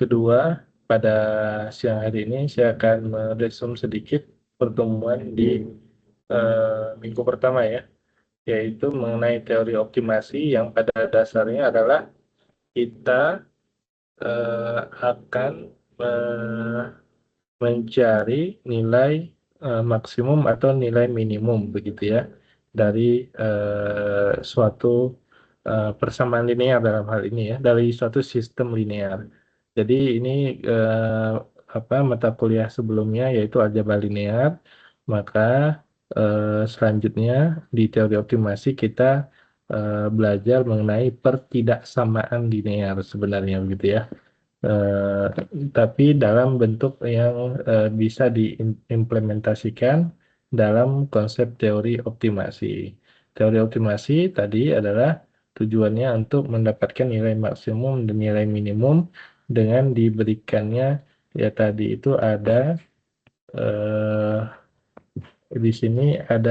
kedua, pada siang hari ini saya akan meresum sedikit pertemuan di minggu pertama ya, yaitu mengenai teori optimasi yang pada dasarnya adalah kita akan mencari nilai maksimum atau nilai minimum begitu ya dari suatu persamaan linear dalam hal ini ya, dari suatu sistem linear. Jadi ini mata kuliah sebelumnya yaitu aljabar linear, maka selanjutnya di teori optimasi kita belajar mengenai pertidaksamaan linear sebenarnya begitu ya. Eh, tapi dalam bentuk yang bisa diimplementasikan dalam konsep teori optimasi. Teori optimasi tadi adalah tujuannya untuk mendapatkan nilai maksimum dan nilai minimum dengan diberikannya ya tadi itu ada eh, di sini ada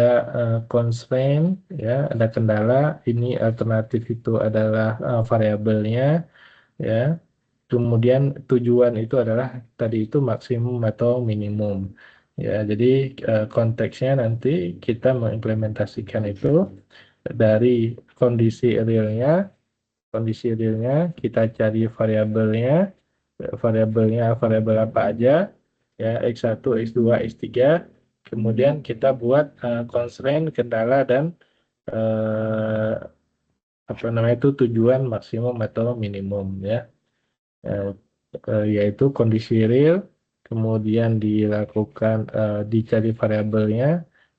constraint ya, ada kendala, ini alternatif itu adalah variabelnya ya. Kemudian tujuan itu adalah tadi itu maksimum atau minimum. Ya, jadi konteksnya nanti kita mengimplementasikan itu dari kondisi realnya, kita cari variabelnya, variabelnya variabel apa aja, ya X1, X2, X3. Kemudian kita buat constraint, kendala dan eh, apa namanya itu tujuan maksimum atau minimum ya. eh, yaitu kondisi real, kemudian dilakukan dicari variabelnya,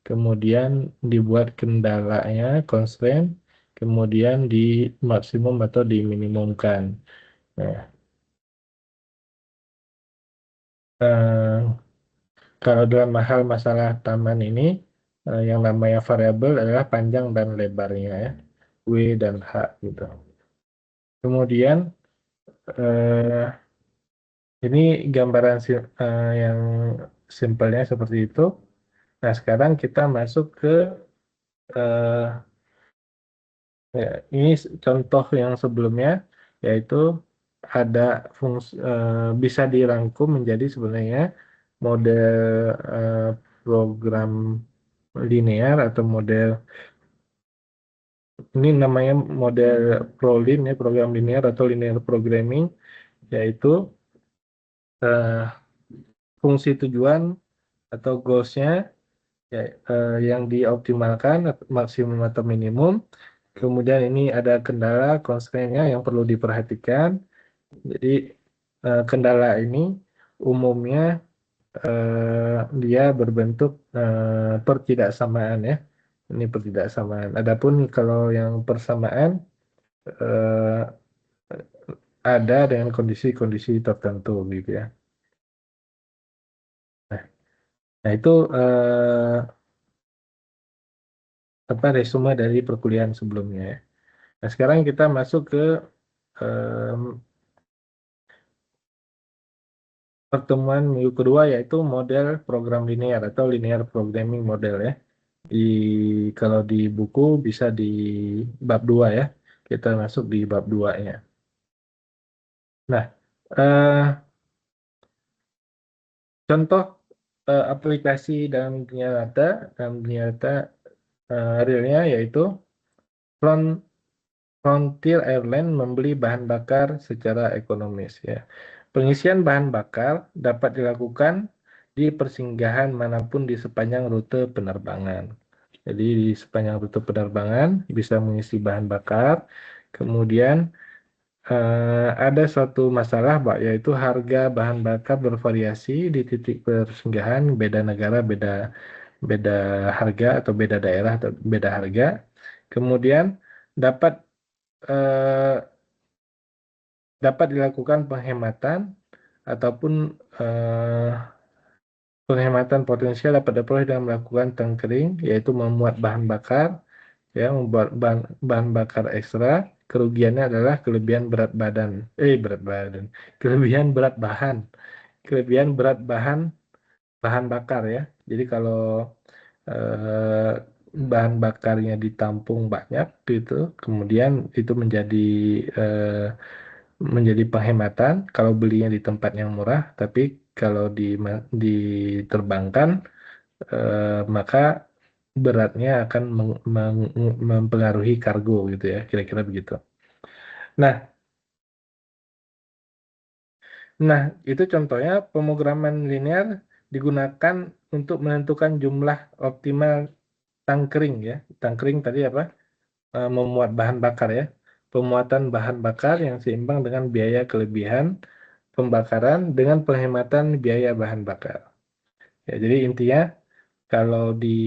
kemudian dibuat kendalanya, constraint, kemudian di maksimum atau diminimumkan. Nah, eh, kalau dalam hal masalah taman ini, yang namanya variabel adalah panjang dan lebarnya ya, W dan H gitu. Kemudian eh, ini gambaran yang simpelnya seperti itu. Nah, sekarang kita masuk ke eh, ya, ini contoh yang sebelumnya, yaitu ada bisa dirangkum menjadi sebenarnya model eh, program linear atau model ini namanya model ProLin ya, program linear atau linear programming, yaitu eh, fungsi tujuan atau goals-nya ya, yang dioptimalkan maksimum atau minimum. Kemudian ini ada kendala constraint-nya yang perlu diperhatikan. Jadi kendala ini umumnya dia berbentuk pertidaksamaan ya. Ini pertidaksamaan. Adapun kalau yang persamaan eh, ada dengan kondisi-kondisi tertentu gitu ya. Nah, nah itu apa resume dari perkuliahan sebelumnya ya. Nah, sekarang kita masuk ke em, pertemuan minggu kedua yaitu model program linear atau linear programming model ya. Di kalau di buku bisa di bab 2 ya. Kita masuk di bab 2-nya. Nah, contoh aplikasi dalam dunia nyata realnya yaitu front Frontier Airlines membeli bahan bakar secara ekonomis ya. Pengisian bahan bakar dapat dilakukan di persinggahan manapun di sepanjang rute penerbangan. Jadi di sepanjang rute penerbangan bisa mengisi bahan bakar. Kemudian ada suatu masalah, Pak, yaitu harga bahan bakar bervariasi di titik persinggahan, beda negara, beda beda harga atau beda daerah atau beda harga. Kemudian dapat eh, dapat dilakukan penghematan ataupun eh, penghematan potensial dapat diperoleh dengan melakukan tankering, yaitu memuat bahan bakar, ya, membuat bahan bakar ekstra. Kerugiannya adalah kelebihan berat badan, kelebihan berat bahan, kelebihan berat bahan bakar ya. Jadi kalau eh, bahan bakarnya ditampung banyak gitu, kemudian itu menjadi eh, menjadi penghematan kalau belinya di tempat yang murah, tapi kalau diterbangkan maka beratnya akan mempengaruhi kargo gitu ya, kira-kira begitu. Nah, nah itu contohnya pemrograman linear digunakan untuk menentukan jumlah optimal tangkring ya. Tangkring tadi apa? Memuat bahan bakar ya. Pemuatan bahan bakar yang seimbang dengan biaya kelebihan pembakaran dengan penghematan biaya bahan bakar. Ya, jadi intinya kalau di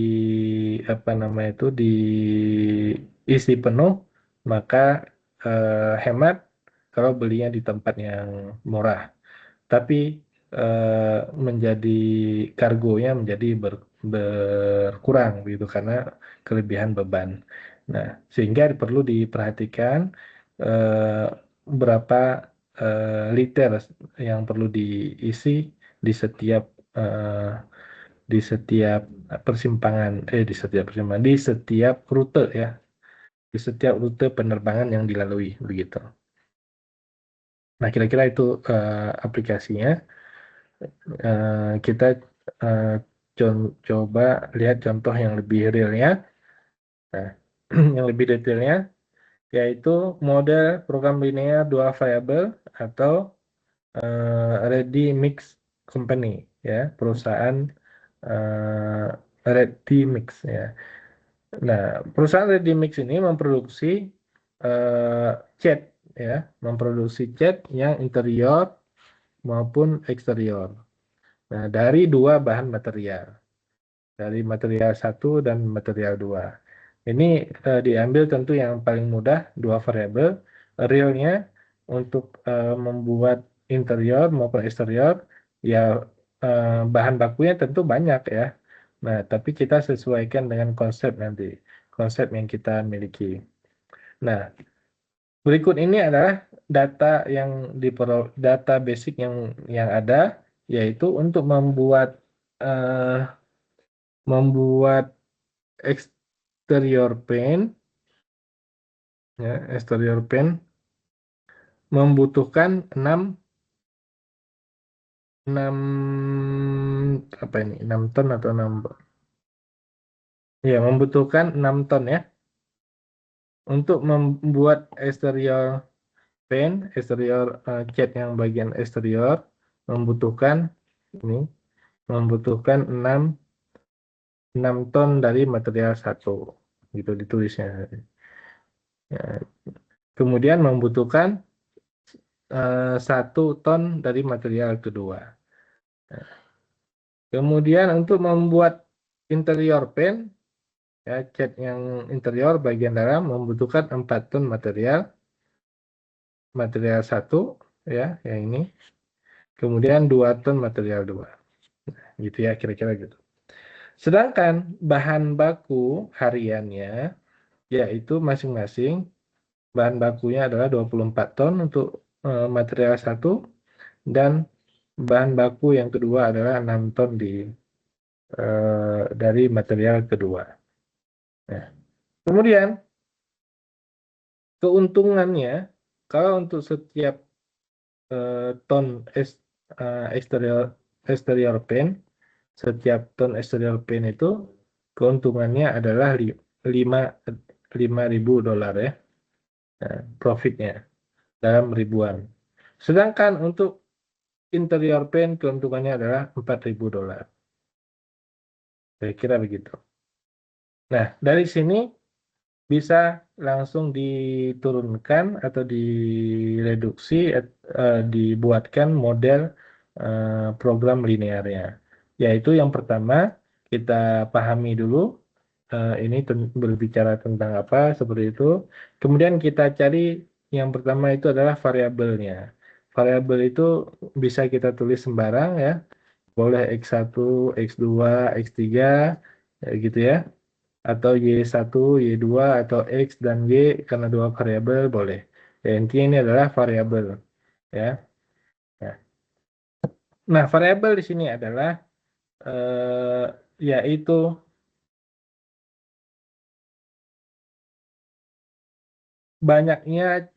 apa namanya itu diisi penuh maka hemat kalau belinya di tempat yang murah. Tapi menjadi kargonya menjadi berkurang gitu karena kelebihan beban. Nah, sehingga perlu diperhatikan eh, berapa liter yang perlu diisi di setiap eh, di setiap rute ya, di setiap rute penerbangan yang dilalui begitu. Nah, kira-kira itu aplikasinya. Kita eh, coba lihat contoh yang lebih realnya. Nah, yang lebih detailnya yaitu model program linear dua variabel atau Ready Mix Company ya, perusahaan Ready Mix ya. Nah, perusahaan Ready Mix ini memproduksi eh, cat ya, memproduksi cat yang interior maupun eksterior. Nah, dari dua bahan material, dari material satu dan material dua. Ini diambil tentu yang paling mudah, dua variabel. Realnya untuk membuat interior maupun eksterior, ya bahan bakunya tentu banyak ya. Nah, tapi kita sesuaikan dengan konsep nanti, konsep yang kita miliki. Nah, berikut ini adalah data yang data basic yang ada, yaitu untuk membuat exterior paint, ya, exterior paint membutuhkan 6 apa ini? 6 ton atau 6 ya, membutuhkan 6 ton ya untuk membuat exterior paint, exterior cat yang bagian eksterior membutuhkan ini membutuhkan 6 ton dari material satu gitu ditulisnya. Ya, kemudian membutuhkan 1 ton dari material kedua. Nah, kemudian untuk membuat interior paint, ya, cat yang interior bagian dalam membutuhkan 4 ton material, material satu, ya, yang ini. Kemudian 2 ton material dua, gitu ya, kira-kira gitu. Sedangkan bahan baku hariannya, yaitu masing-masing bahan bakunya adalah 24 ton untuk material satu dan bahan baku yang kedua adalah 6 ton dari material kedua. Nah, kemudian keuntungannya kalau untuk setiap ton exterior exterior paint, setiap ton exterior paint itu keuntungannya adalah 5.000 dolar ya, nah, profitnya dalam ribuan. Sedangkan untuk interior paint keuntungannya adalah 4.000 dolar. Saya kira begitu. Nah, dari sini bisa langsung diturunkan atau direduksi, dibuatkan model program linearnya. Yaitu yang pertama kita pahami dulu ini berbicara tentang apa seperti itu. Kemudian kita cari yang pertama itu adalah variabelnya. Variabel itu bisa kita tulis sembarang ya. Boleh X1, X2, X3 gitu ya, atau Y1, Y2, atau X dan Y karena dua variabel boleh. Ya, intinya ini adalah variabel ya. Nah, variabel di sini adalah yaitu banyaknya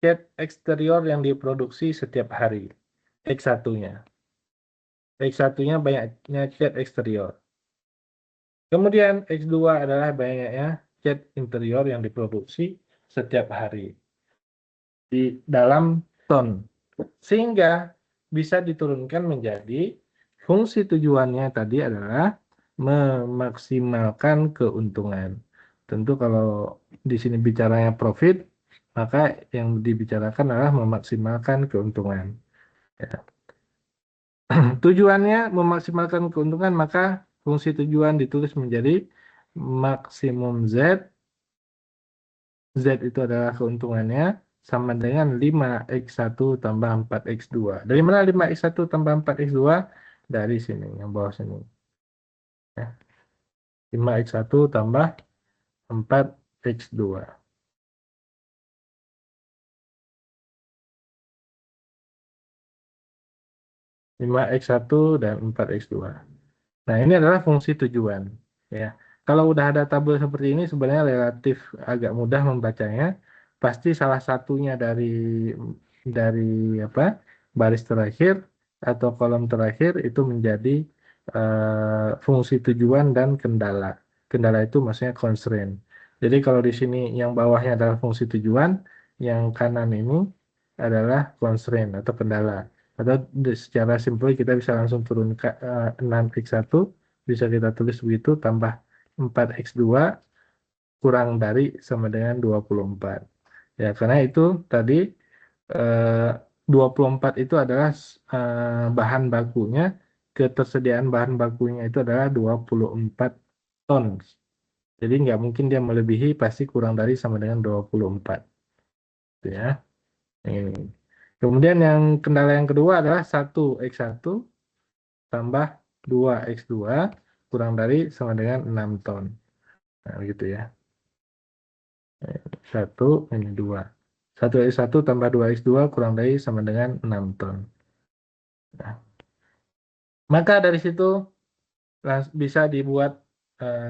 cat eksterior yang diproduksi setiap hari. X1-nya. X1-nya banyaknya cat eksterior. Kemudian X2 adalah banyaknya cat interior yang diproduksi setiap hari di dalam ton. Sehingga bisa diturunkan menjadi fungsi tujuannya tadi adalah memaksimalkan keuntungan. Tentu kalau di sini bicaranya profit, maka yang dibicarakan adalah memaksimalkan keuntungan. Ya. Tujuannya memaksimalkan keuntungan, maka fungsi tujuan ditulis menjadi maksimum Z. Z itu adalah keuntungannya sama dengan 5x1 tambah 4x2. Dari mana 5x1 tambah 4x2? Dari sini, yang bawah sini. Ya. 5x1 tambah 4x2. 5x1 dan 4x2. Nah, ini adalah fungsi tujuan. Ya. Kalau udah ada tabel seperti ini, sebenarnya relatif agak mudah membacanya. Pasti salah satunya dari apa baris terakhir atau kolom terakhir itu menjadi fungsi tujuan dan kendala. Kendala itu maksudnya constraint. Jadi kalau di sini yang bawahnya adalah fungsi tujuan, yang kanan ini adalah constraint atau kendala. Atau secara simpel kita bisa langsung turun ke 6x1, bisa kita tulis begitu, tambah 4x2 kurang dari sama dengan 24. Ya, karena itu tadi 24 itu adalah bahan bakunya, ketersediaan bahan bakunya itu adalah 24 ton. Jadi nggak mungkin dia melebihi, pasti kurang dari sama dengan 24. Gitu ya. Ini. Kemudian yang kendala yang kedua adalah 1x1 tambah 2x2 kurang dari sama dengan 6 ton. Nah, gitu ya. 1, ini 2. 1x1 tambah 2x2 kurang dari sama dengan 6 ton. Nah, maka dari situ bisa dibuat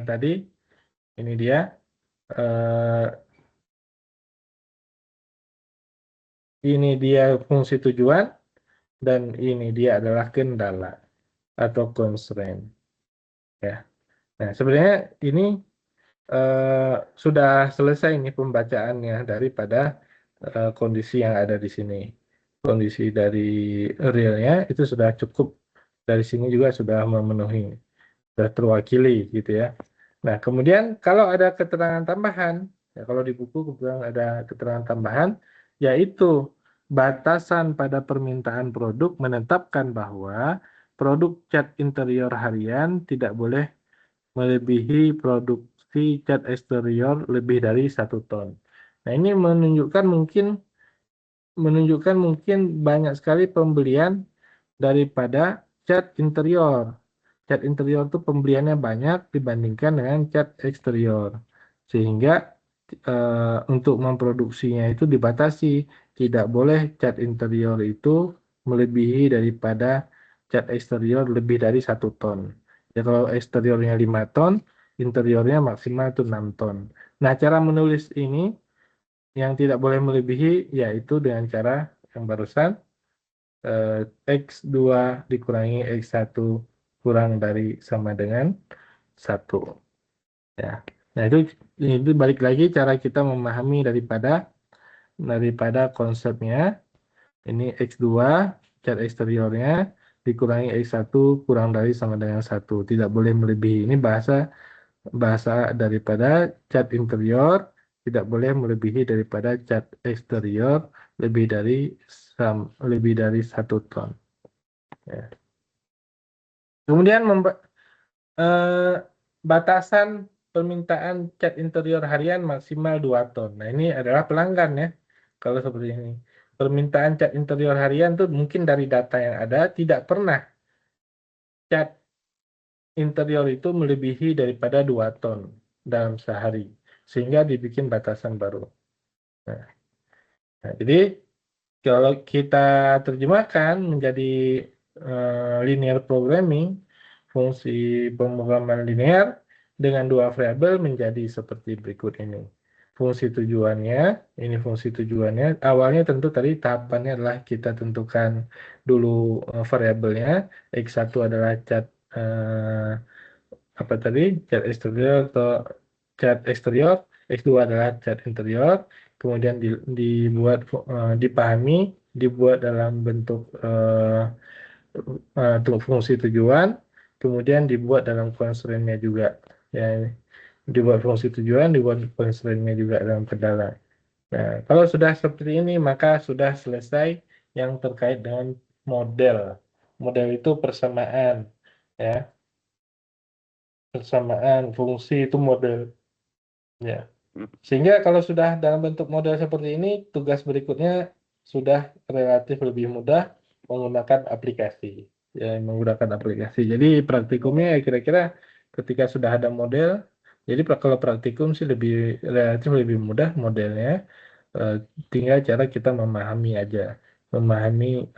tadi, ini dia, eh, ini dia fungsi tujuan, dan ini dia adalah kendala atau constraint. Ya. Nah, sebenarnya ini sudah selesai ini pembacaannya daripada kondisi yang ada di sini. Kondisi dari realnya itu sudah cukup, dari sini juga sudah memenuhi, sudah terwakili gitu ya. Nah, kemudian kalau ada keterangan tambahan, ya kalau di buku kebetulan ada keterangan tambahan, yaitu batasan pada permintaan produk menetapkan bahwa produk cat interior harian tidak boleh melebihi produksi cat eksterior lebih dari 1 ton. Nah, ini menunjukkan mungkin banyak sekali pembelian daripada cat interior. Cat interior itu pembeliannya banyak dibandingkan dengan cat eksterior. Sehingga untuk memproduksinya itu dibatasi. Tidak boleh cat interior itu melebihi daripada cat eksterior lebih dari 1 ton. Ya, kalau eksteriornya 5 ton, interiornya maksimal itu 6 ton. Nah, cara menulis ini yang tidak boleh melebihi yaitu dengan cara yang barusan, X2 dikurangi X1 kurang dari sama dengan 1. Ya. Nah, itu balik lagi cara kita memahami daripada konsepnya. Ini X2 cat eksteriornya dikurangi X1 kurang dari sama dengan 1. Tidak boleh melebihi. Ini bahasa bahasa daripada cat interior tidak boleh melebihi daripada cat eksterior lebih dari 1 ton. Ya. Kemudian eh, batasan permintaan cat interior harian maksimal 2 ton. Nah, ini adalah pelanggan ya. Kalau seperti ini. Permintaan cat interior harian tuh mungkin dari data yang ada tidak pernah cat interior itu melebihi daripada 2 ton dalam sehari. Sehingga dibikin batasan baru. Nah, jadi kalau kita terjemahkan menjadi linear programming, fungsi pemrograman linear dengan 2 variabel menjadi seperti berikut ini. fungsi tujuannya, ini fungsi tujuannya. Awalnya tentu tadi tahapannya adalah kita tentukan dulu variabelnya. X1 adalah cat apa tadi? Cat eksterior atau cat eksterior, X2 adalah cat interior. Kemudian dibuat dipahami, dibuat dalam bentuk fungsi tujuan, kemudian dibuat dalam constraint-nya juga. Ya, dibuat fungsi tujuan, dibuat constraint-nya juga dalam kendala. Nah, kalau sudah seperti ini, maka sudah selesai yang terkait dengan model. Model itu persamaan, ya, persamaan fungsi itu model. Ya. Sehingga kalau sudah dalam bentuk model seperti ini, tugas berikutnya sudah relatif lebih mudah menggunakan aplikasi. Ya, menggunakan aplikasi. Jadi praktikumnya ya kira-kira ketika sudah ada model, jadi kalau praktikum sih lebih relatif lebih mudah modelnya. Eh, Tinggal cara kita memahami aja. Memahami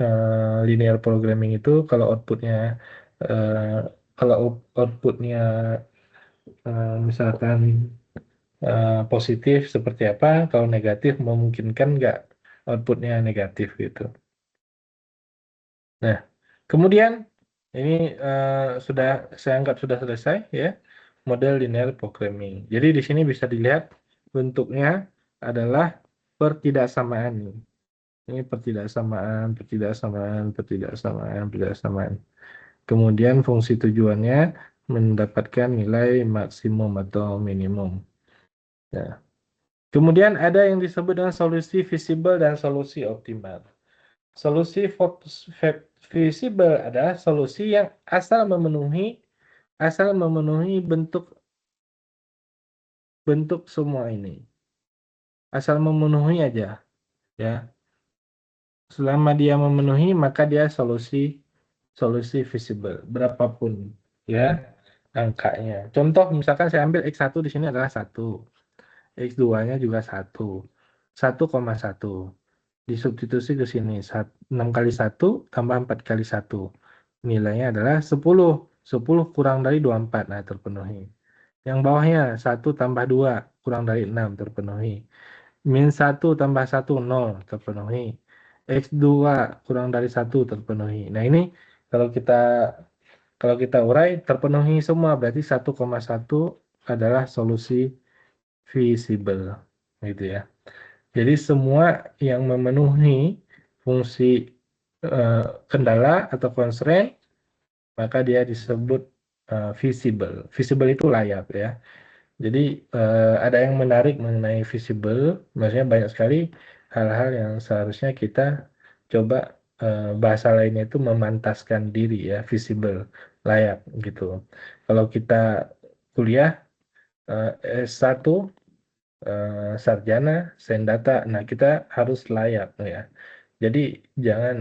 linear programming itu kalau outputnya eh, kalau outputnya misalkan positif seperti apa, kalau negatif memungkinkan nggak outputnya negatif gitu. Nah, kemudian ini sudah saya anggap sudah selesai ya model linear programming. Jadi di sini bisa dilihat bentuknya adalah pertidaksamaan. Ini pertidaksamaan, pertidaksamaan, pertidaksamaan, pertidaksamaan. Kemudian fungsi tujuannya mendapatkan nilai maksimum atau minimum. Ya. Kemudian ada yang disebut dengan solusi visible dan solusi optimal. Solusi visible adalah solusi yang asal memenuhi bentuk semua ini. Asal memenuhi aja, ya. Selama dia memenuhi, maka dia solusi visible berapapun, ya, angkanya. Contoh misalkan saya ambil X1 di sini adalah 1. X2-nya juga 1,1. Disubstitusi ke sini. 6 kali 1 tambah 4 kali 1. Nilainya adalah 10. 10 kurang dari 24. Nah, terpenuhi. Yang bawahnya 1 tambah 2 kurang dari 6. Terpenuhi. Min 1 tambah 1, 0. Terpenuhi. X2 kurang dari 1. Terpenuhi. Nah, ini kalau kita urai terpenuhi semua. Berarti 1,1 adalah solusi visible. Gitu ya. Jadi semua yang memenuhi fungsi eh, kendala atau constraint, maka dia disebut visible. Visible itu layak ya. Jadi ada yang menarik mengenai visible, maksudnya banyak sekali hal-hal yang seharusnya kita coba bahasa lainnya itu memantaskan diri ya, visible, layak gitu. Kalau kita kuliah S1 sarjana sains data. Nah, kita harus layak ya. Jadi jangan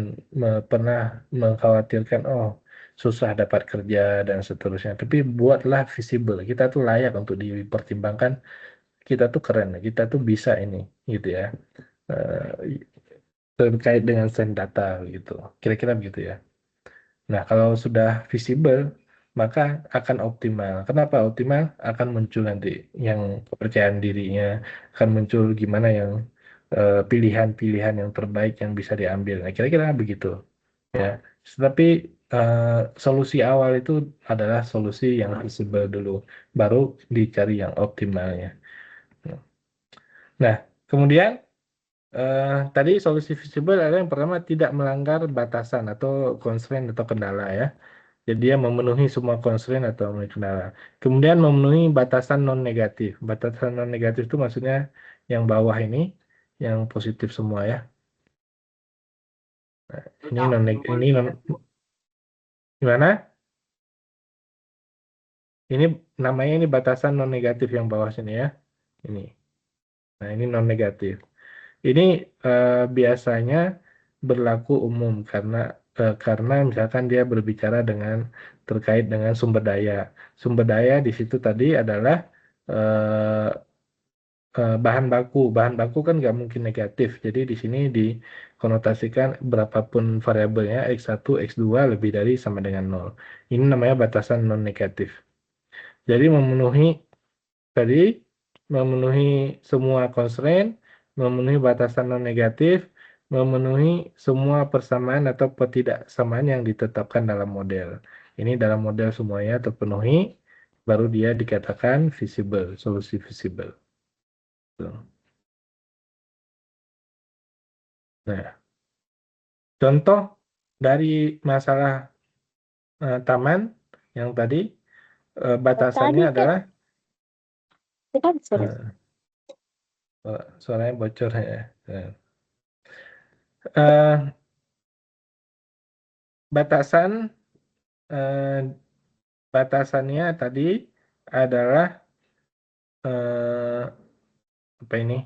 pernah mengkhawatirkan oh susah dapat kerja dan seterusnya. Tapi buatlah visible. Kita tuh layak untuk dipertimbangkan. Kita tuh keren, kita tuh bisa ini gitu ya. Eh, Terkait dengan sains data gitu. Kira-kira begitu ya. Nah, kalau sudah visible, maka akan optimal. Kenapa optimal? Akan muncul nanti yang kepercayaan dirinya, akan muncul gimana yang pilihan-pilihan yang terbaik yang bisa diambil. Nah, kira-kira begitu. Ya, tapi eh, solusi awal itu adalah solusi yang visible dulu, baru dicari yang optimalnya. Nah, kemudian tadi solusi visible adalah yang pertama tidak melanggar batasan atau constraint atau kendala ya. Jadi dia memenuhi semua constraint atau memenuhi kendala. Kemudian memenuhi batasan non negatif. Batasan non negatif itu maksudnya yang bawah ini, yang positif semua ya. Nah, ini non gimana? Ini namanya ini batasan non negatif yang bawah sini ya. Ini. Nah, ini non negatif. Ini biasanya berlaku umum karena misalkan dia berbicara terkait dengan sumber daya. Sumber daya di situ tadi adalah eh, bahan baku. Bahan baku kan nggak mungkin negatif. Jadi di sini dikonotasikan berapapun variabelnya X1, X2 lebih dari sama dengan 0. Ini namanya batasan non negatif. Jadi memenuhi tadi memenuhi semua constraint, memenuhi batasan non negatif, memenuhi semua persamaan atau ketidaksamaan yang ditetapkan dalam model. Ini dalam model semuanya terpenuhi, baru dia dikatakan visible, solusi visible. Tuh. Nah, contoh dari masalah taman yang tadi batasannya Tadi adalah kan sorry. suaranya bocor ya. Eh, batasan batasannya tadi adalah apa ini?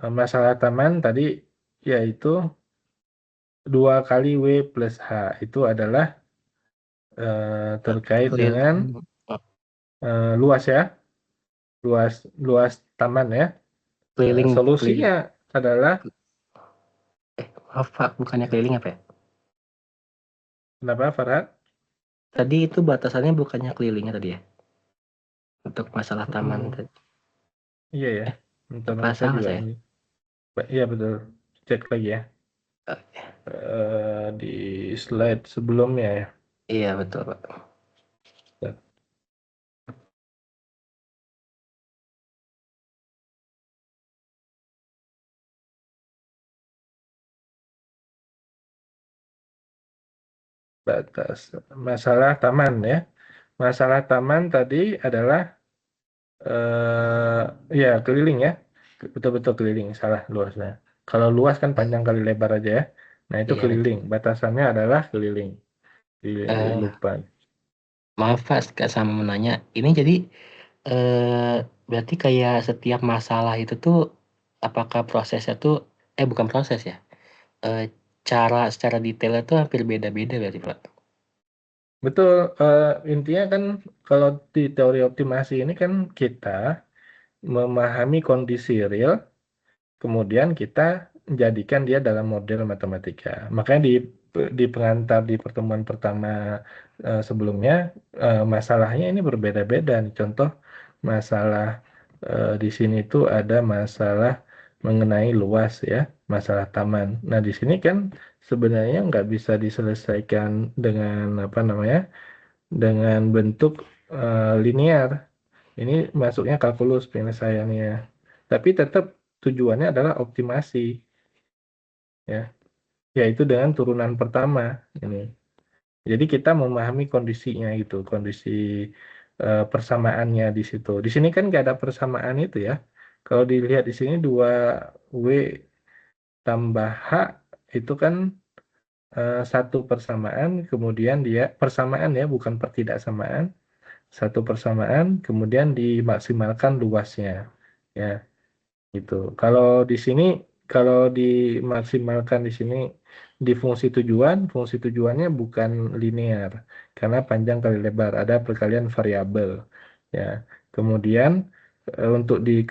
Masalah taman tadi yaitu 2 kali W plus H itu adalah terkait dengan luas ya, luas taman ya. Keliling, Solusinya adalah maaf Pak, bukannya keliling apa ya? kenapa Farhad? Tadi itu batasannya bukannya kelilingnya tadi ya? Untuk masalah taman tadi. Iya ya. Taman saya salah juga saya. ini. Iya betul. Cek lagi ya. Oke. Di slide sebelumnya ya. Iya betul Pak. Batas masalah taman ya. Masalah taman tadi adalah ya keliling ya. Betul-betul keliling, salah luasnya. Kalau luas kan panjang kali lebar aja ya. Nah, itu Iya, keliling. Batasannya adalah keliling. betul. Lupa. Maaf Pak, sama menanya. Ini jadi berarti kayak setiap masalah itu tuh apakah prosesnya tuh bukan proses ya? Cara secara detailnya tuh hampir beda-beda berarti Pak. Betul, intinya kan kalau di teori optimasi ini kan kita memahami kondisi real, kemudian kita jadikan dia dalam model matematika. Makanya di pengantar di pertemuan pertama sebelumnya, masalahnya ini berbeda-beda. Contoh masalah di sini tuh ada masalah mengenai luas ya, masalah taman. Nah di sini kan sebenarnya nggak bisa diselesaikan dengan apa namanya, dengan bentuk linear. Ini masuknya kalkulus penyelesaiannya. Tapi tetap tujuannya adalah optimasi, ya, yaitu dengan turunan pertama ini. Jadi kita memahami kondisinya itu, kondisi persamaannya di situ. Di sini kan nggak ada persamaan itu ya. Kalau dilihat di sini 2W tambah H itu kan satu persamaan, kemudian dia persamaan ya, bukan pertidaksamaan. Satu persamaan, kemudian dimaksimalkan luasnya. Ya, gitu. Kalau di sini, kalau dimaksimalkan di sini di fungsi tujuannya bukan linear karena panjang kali lebar, ada perkalian variabel. Ya, kemudian untuk di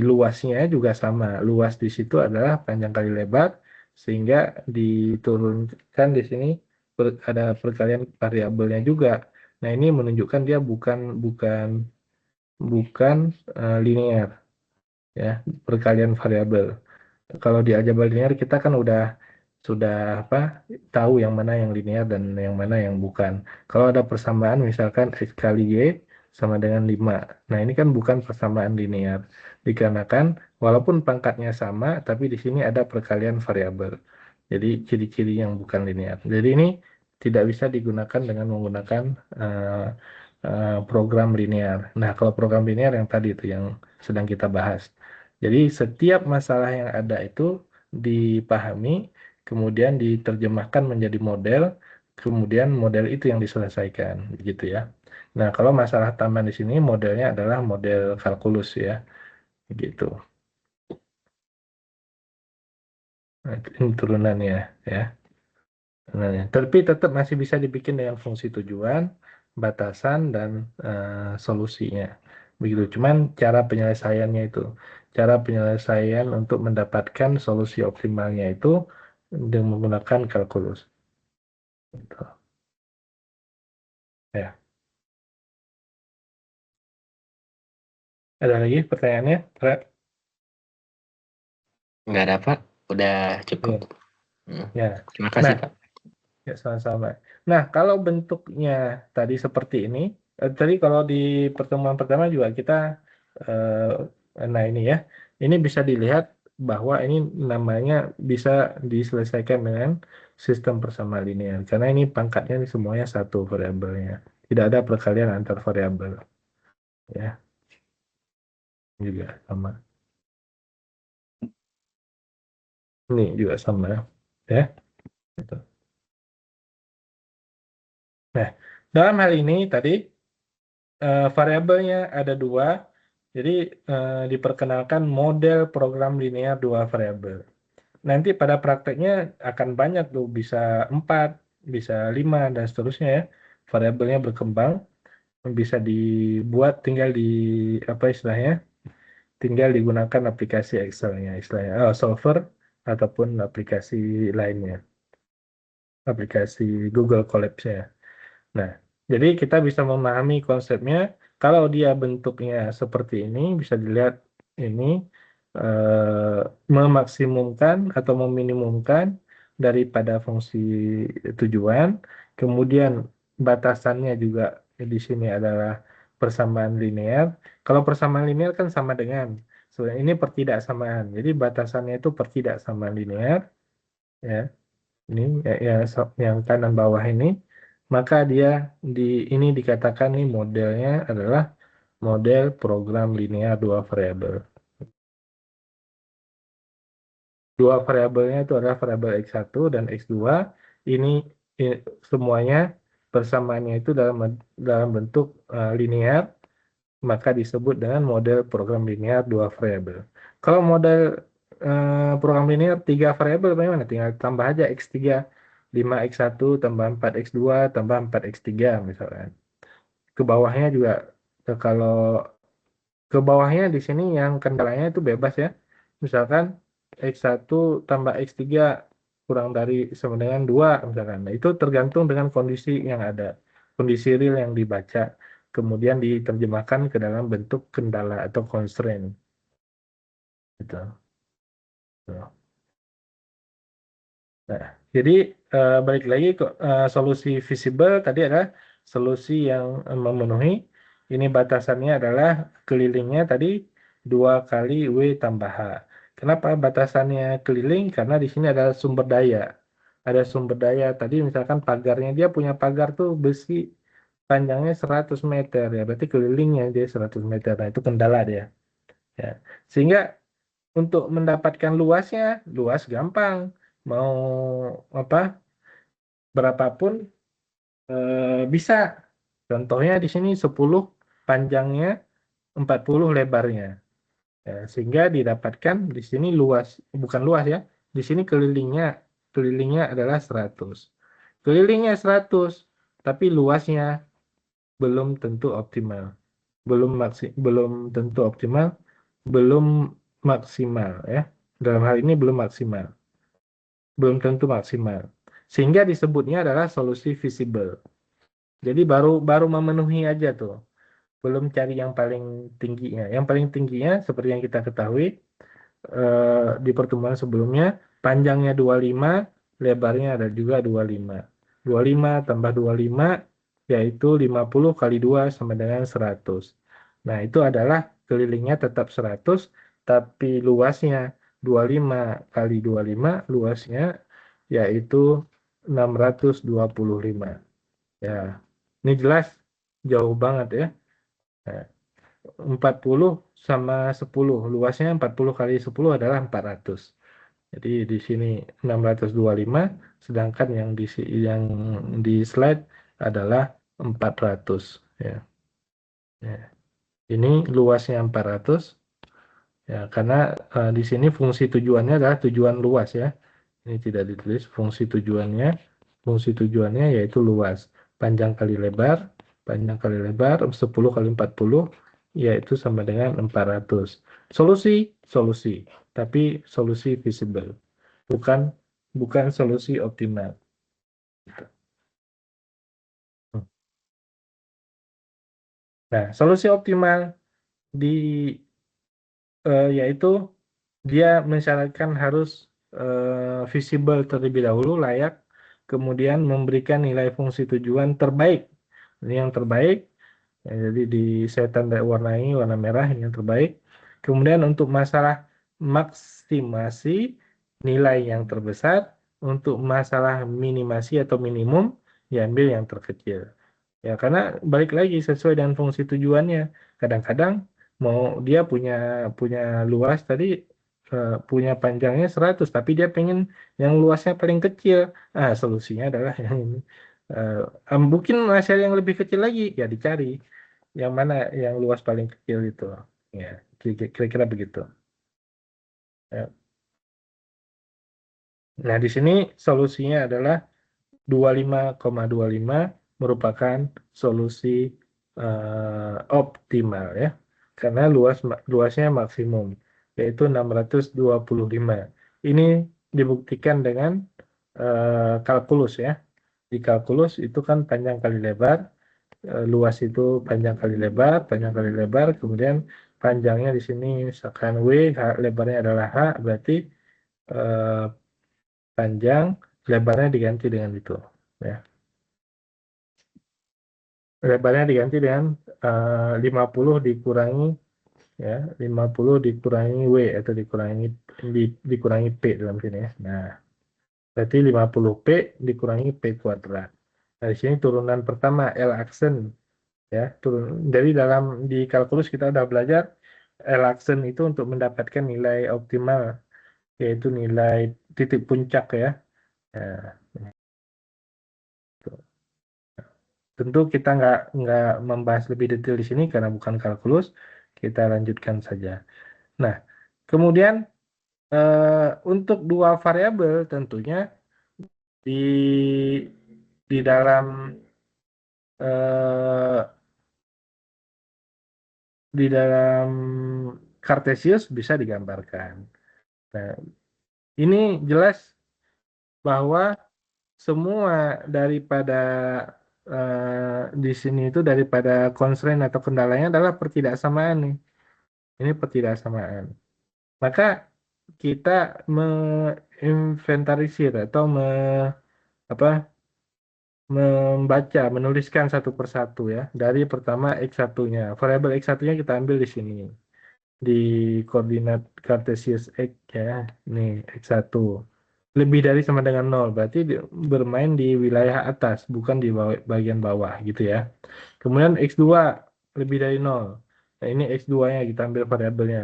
luasnya juga sama. Luas di situ adalah panjang kali lebar sehingga diturunkan di sini ada perkalian variabelnya juga. Nah, ini menunjukkan dia bukan bukan bukan linear ya, perkalian variabel. Kalau di aljabar linear kita kan sudah apa, tahu yang mana yang linear dan yang mana yang bukan. Kalau ada persamaan misalkan x kali y sama dengan 5. Nah, ini kan bukan persamaan linear. Dikarenakan walaupun pangkatnya sama tapi di sini ada perkalian variabel. Jadi ciri-ciri yang bukan linear. Jadi ini tidak bisa digunakan dengan menggunakan eh, program linear. Nah, kalau program linear yang tadi itu yang sedang kita bahas. Jadi setiap masalah yang ada itu dipahami, kemudian diterjemahkan menjadi model, kemudian model itu yang diselesaikan, gitu ya. Nah, kalau masalah taman di sini modelnya adalah model kalkulus ya, gitu. Nah, ini turunannya ya. Nah, tapi tetap masih bisa dibikin dengan fungsi tujuan, batasan, dan solusinya. Begitu. Cuman cara penyelesaiannya itu, cara penyelesaian untuk mendapatkan solusi optimalnya itu dengan menggunakan kalkulus. Gitu. Ya. Ada lagi pertanyaannya? Ra? Nggak ada, Pak. Udah cukup. Iya. Hmm. Ya. Terima kasih, Nah, Pak. ya sama-sama. Nah, kalau bentuknya tadi seperti ini, tadi kalau di pertemuan pertama juga kita, nah ini ya, ini bisa dilihat bahwa ini namanya bisa diselesaikan dengan sistem persamaan linear, karena ini pangkatnya ini semuanya satu variabelnya, tidak ada perkalian antar variabel, ya, juga sama. Ini juga sama, ya. Gitu. Nah, dalam hal ini tadi variabelnya ada dua, jadi diperkenalkan model program linear dua variabel. Nanti pada prakteknya akan banyak tuh, bisa 4, bisa 5, dan seterusnya ya. Variabelnya berkembang, bisa dibuat tinggal di apa istilahnya, tinggal digunakan aplikasi Excel-nya, istilahnya solver ataupun aplikasi lainnya, aplikasi Google Colabs-nya. Nah, jadi kita bisa memahami konsepnya. Kalau dia bentuknya seperti ini, bisa dilihat ini memaksimumkan atau meminimumkan daripada fungsi tujuan. Kemudian batasannya juga di sini adalah persamaan linear. Kalau persamaan linear kan sama dengan, sebenarnya ini pertidaksamaan. Jadi batasannya itu pertidaksamaan linear, ya. Ini yang kanan bawah ini, maka dia ini dikatakan nih modelnya adalah model program linear dua variabel. Dua variabelnya itu adalah variabel X1 dan X2. Ini semuanya persamaannya itu dalam bentuk linear, maka disebut dengan model program linear dua variabel. Kalau model program linear tiga variabel bagaimana? Tinggal tambah aja X3, 5X1 tambah 4X2 tambah 4X3 misalkan. Ke bawahnya juga, kalau ke bawahnya di sini yang kendalanya itu bebas ya. Misalkan X1 tambah X3 kurang dari sama dengan 2 misalkan. Nah, itu tergantung dengan kondisi yang ada. Kondisi real yang dibaca. Kemudian diterjemahkan ke dalam bentuk kendala atau constraint. Gitu. Tuh. Nah, jadi balik lagi ke solusi visible tadi adalah solusi yang memenuhi. Ini batasannya adalah kelilingnya tadi 2 kali W tambah H. Kenapa batasannya keliling? Karena di sini ada sumber daya. Ada sumber daya tadi misalkan pagarnya, dia punya pagar tuh besi panjangnya 100 meter ya, berarti kelilingnya dia 100 meter. Nah, itu kendala dia. Ya. Sehingga untuk mendapatkan luasnya, luas gampang. Mau apa berapapun bisa. Contohnya di sini 10 panjangnya, 40 lebarnya. Ya, sehingga didapatkan di sini luas, bukan luas ya. Di sini kelilingnya adalah 100. Kelilingnya 100, tapi luasnya belum tentu optimal. Belum tentu optimal, belum maksimal ya. Dalam hal ini belum maksimal. Belum tentu maksimal. Sehingga disebutnya adalah solusi visible. Jadi baru baru memenuhi aja tuh. Belum cari yang paling tingginya. Yang paling tingginya seperti yang kita ketahui di pertemuan sebelumnya, panjangnya 25, lebarnya ada juga 25. 25 tambah 25 yaitu 50 kali 2 sama dengan 100. Nah, itu adalah kelilingnya tetap 100, tapi luasnya 25 kali 25, luasnya yaitu 625. Ya, ini jelas jauh banget ya. Nah, 40 sama 10, luasnya 40 kali 10 adalah 400. Jadi di sini 625, sedangkan yang di slide adalah 400 ya. Ya. Ini luasnya 400 ya, karena di sini fungsi tujuannya adalah tujuan luas ya. Ini tidak ditulis fungsi tujuannya. Fungsi tujuannya yaitu luas. Panjang kali lebar, 10 kali 40 yaitu sama dengan 400. Solusi, tapi solusi visible. Bukan bukan solusi optimal. Nah, solusi optimal yaitu dia mensyaratkan harus visible terlebih dahulu, layak, kemudian memberikan nilai fungsi tujuan terbaik. Ini yang terbaik. Ya, jadi saya tanda warnai warna merah ini yang terbaik. Kemudian untuk masalah maksimasi nilai yang terbesar, untuk masalah minimasi atau minimum diambil yang terkecil. Ya, karena balik lagi sesuai dengan fungsi tujuannya. Kadang-kadang mau dia punya luas tadi, punya panjangnya 100, tapi dia pengen yang luasnya paling kecil. Solusinya adalah yang ini. Mungkin masih ada yang lebih kecil lagi, ya dicari yang mana yang luas paling kecil itu. Ya, kira-kira begitu. Ya. Nah, di sini solusinya adalah 25,25 merupakan solusi optimal ya. Karena luasnya maksimum yaitu 625. Ini dibuktikan dengan kalkulus ya. Di kalkulus itu kan panjang kali lebar, luas itu panjang kali lebar, kemudian panjangnya di sini misalkan W, lebarnya adalah H, berarti eh, panjang, lebarnya diganti dengan itu. Ya. Lebarnya diganti dengan 50 dikurangi ya, 50 dikurangi W atau dikurangi P dalam sini ya. Nah, berarti 50P dikurangi P kuadrat. Nah, di sini turunan pertama L aksen ya, turun. Jadi di kalkulus kita udah belajar L aksen itu untuk mendapatkan nilai optimal yaitu nilai titik puncak ya. Nah, tentu kita nggak membahas lebih detail di sini karena bukan kalkulus, kita lanjutkan saja. Nah, kemudian untuk dua variabel tentunya di di dalam eh, di dalam Cartesius bisa digambarkan. Nah, ini jelas bahwa semua daripada di sini itu daripada constraint atau kendalanya adalah pertidaksamaan nih. Ini pertidaksamaan. Maka kita menginventarisir atau apa, menuliskan satu persatu ya. Dari pertama X1-nya. Variabel X1-nya kita ambil di sini. Di koordinat Cartesius X ya. Ini X1. Lebih dari sama dengan 0. Berarti bermain di wilayah atas, bukan di bagian bawah gitu ya. Kemudian X2 lebih dari 0. Nah, ini X2-nya kita ambil variabelnya.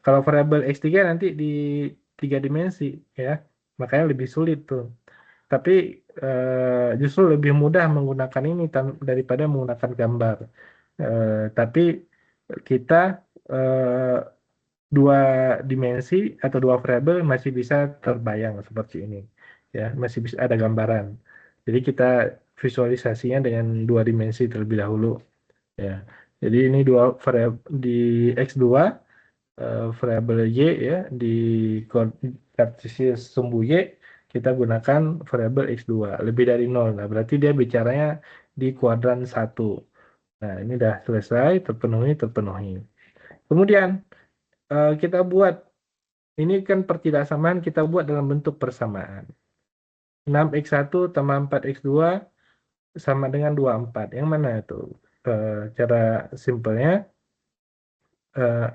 Kalau variabel X3 nanti di 3 dimensi ya. Makanya lebih sulit tuh. Tapi justru lebih mudah menggunakan ini daripada menggunakan gambar. Tapi kita eh, dua dimensi atau dua variabel masih bisa terbayang seperti ini. Ya, masih bisa ada gambaran. Jadi kita visualisasinya dengan dua dimensi terlebih dahulu. Ya. Jadi ini dua variabel di X2 variabel Y ya di Cartesius sumbu Y kita gunakan variabel X2 lebih dari 0. Nah, berarti dia bicaranya di kuadran 1. Nah, ini udah selesai, terpenuhi. Kemudian kita buat ini kan pertidaksamaan kita buat dalam bentuk persamaan. 6x1 tambah 4x2 sama dengan 24. Yang mana itu? Cara simpelnya eh,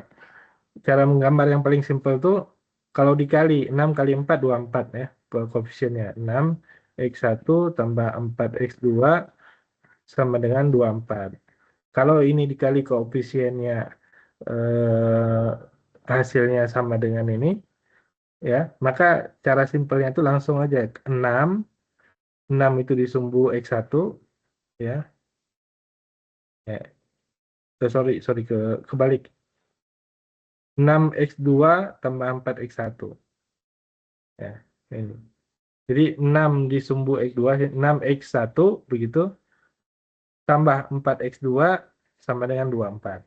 cara menggambar yang paling simpel tuh kalau dikali 6 kali 4 24 ya koefisiennya 6 x1 tambah 4x2 sama dengan 24. Kalau ini dikali koefisiennya eh, hasilnya sama dengan ini ya, maka cara simpelnya itu langsung aja 6 itu disumbu x1 ya. Ya, sorry kebalik. 6x2 tambah 4x1 ya. Ini. Jadi 6 disumbu X2, 6x1 begitu, tambah 4x2 sama dengan 24.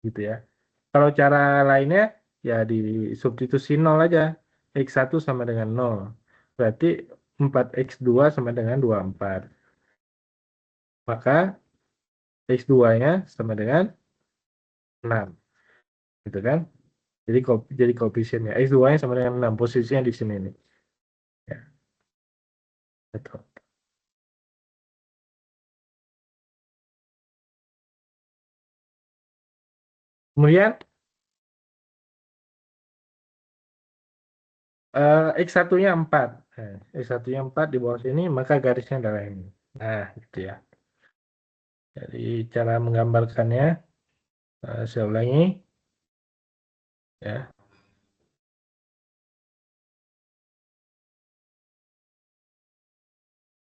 Gitu ya. Kalau cara lainnya, ya di substitusi 0 aja. X1 sama dengan 0. Berarti 4x2 sama dengan 24. Maka x2-nya sama dengan 6. gitu kan? Jadi koefisiennya X2-nya sama dengan 6, posisinya di sini nih. Ya, betul. Kemudian X1-nya 4. Nah, X1-nya 4 di bawah sini, maka garisnya adalah ini. Nah, gitu ya. Jadi cara menggambarkannya, saya ulangi. Ya.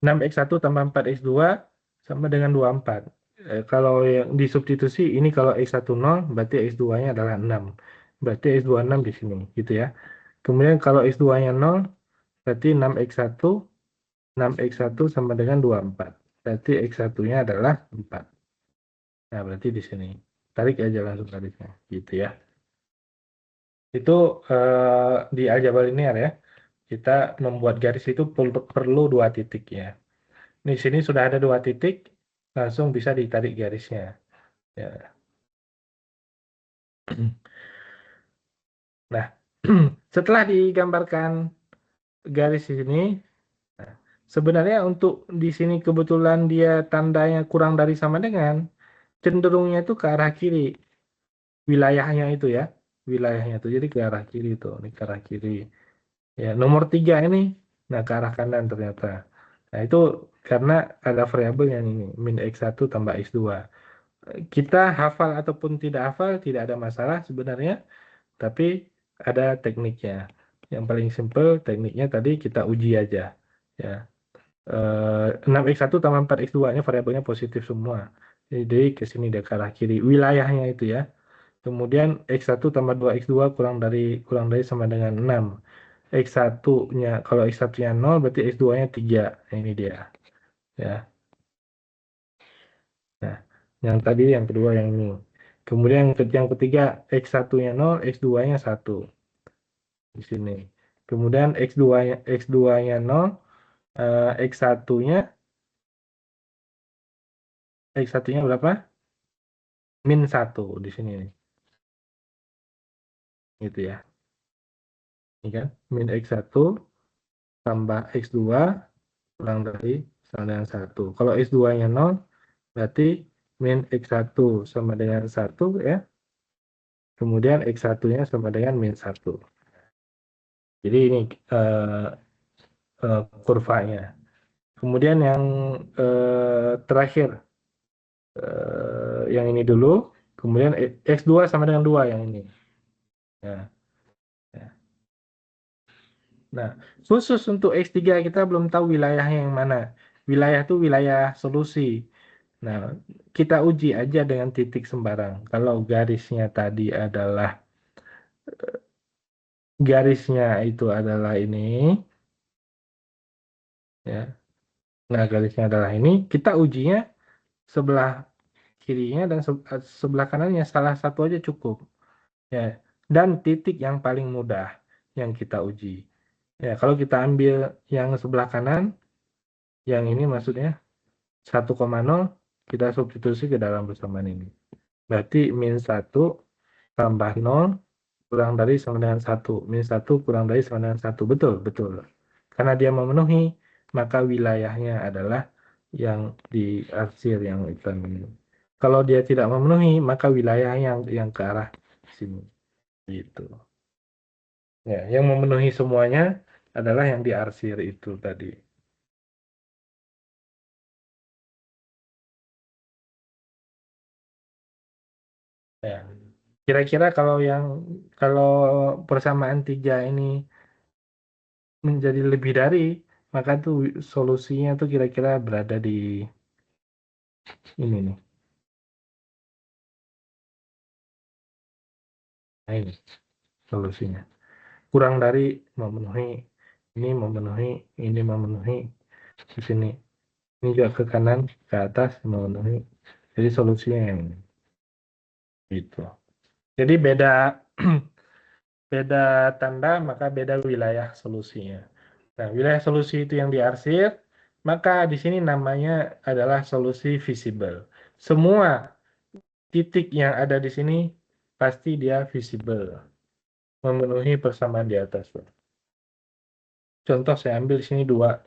6X1 tambah 4X2 sama dengan 24. Kalau yang disubstitusi, ini kalau X1 0, berarti X2-nya adalah 6. Berarti X2 6 di sini, gitu ya. Kemudian kalau X2-nya 0, berarti 6X1 sama dengan 24. Berarti X1-nya adalah 4. Nah, berarti di sini. Tarik aja langsung garisnya, gitu ya. Itu di aljabar linear ya. Kita membuat garis itu perlu 2 titik ya. Di sini sudah ada 2 titik, langsung bisa ditarik garisnya. Ya. Nah, setelah digambarkan garis di sini, nah, sebenarnya untuk di sini kebetulan dia tandanya kurang dari sama dengan, cenderungnya itu ke arah kiri. Wilayahnya itu ya, wilayahnya itu. Jadi ke arah kiri itu, ini ke arah kiri. Ya, nomor 3 ini, nah ke arah kanan ternyata. Nah, itu karena ada variabel yang ini, min X1 tambah X2. Kita hafal ataupun tidak hafal, tidak ada masalah sebenarnya, tapi ada tekniknya. Yang paling simple, tekniknya tadi kita uji aja. Ya. 6X1 tambah 4X2-nya variabelnya positif semua. Jadi ke sini dia ke arah kiri. Wilayahnya itu ya. Kemudian X1 tambah 2X2 kurang dari sama dengan 6. X1-nya, kalau X1-nya 0, berarti X2-nya 3. Nah, ini dia. Ya. Nah, yang tadi yang kedua yang ini. Kemudian yang ketiga, X1-nya 0, X2-nya 1. Di sini. Kemudian X2-nya 0, X1-nya X1-nya berapa? Min 1 di sini nih. Gitu ya. Ini kan min X1 tambah X2 kurang dari sama dengan 1. Kalau X2-nya 0, berarti min X1 sama dengan 1 ya. Kemudian X1-nya sama dengan min 1. Jadi ini kurvanya. Kemudian yang terakhir, yang ini dulu. Kemudian X2 sama dengan 2 yang ini. Ya. Ya. Nah, khusus untuk X3 kita belum tahu wilayahnya yang mana. Wilayah itu wilayah solusi. Nah, kita uji aja dengan titik sembarang. Kalau garisnya itu adalah ini, ya. Nah, garisnya adalah ini, kita ujinya sebelah kirinya dan sebelah kanannya salah satu aja cukup. Ya. Dan titik yang paling mudah yang kita uji. Ya, kalau kita ambil yang sebelah kanan, yang ini maksudnya 1,0, kita substitusi ke dalam persamaan ini. Berarti min 1 tambah 0 kurang dari sama dengan 1. Min 1 kurang dari sama dengan 1. Betul, betul. Karena dia memenuhi, maka wilayahnya adalah yang diarsir yang hitam ini. Kalau dia tidak memenuhi, maka wilayahnya yang ke arah sini. Gitu. Ya, yang memenuhi semuanya adalah yang diarsir itu tadi. Ya. Kira-kira kalau persamaan 3 ini menjadi lebih dari, maka tuh solusinya tuh kira-kira berada di ini nih. Nah, ini solusinya. Kurang dari memenuhi, ini memenuhi di sini. Ini juga ke kanan, ke atas memenuhi. Jadi solusinya yang ini. Gitu. Jadi beda beda tanda maka beda wilayah solusinya. Nah, wilayah solusi itu yang diarsir, maka di sini namanya adalah solusi visible. Semua titik yang ada di sini pasti dia visible, memenuhi persamaan di atas. Contoh saya ambil sini 2,0.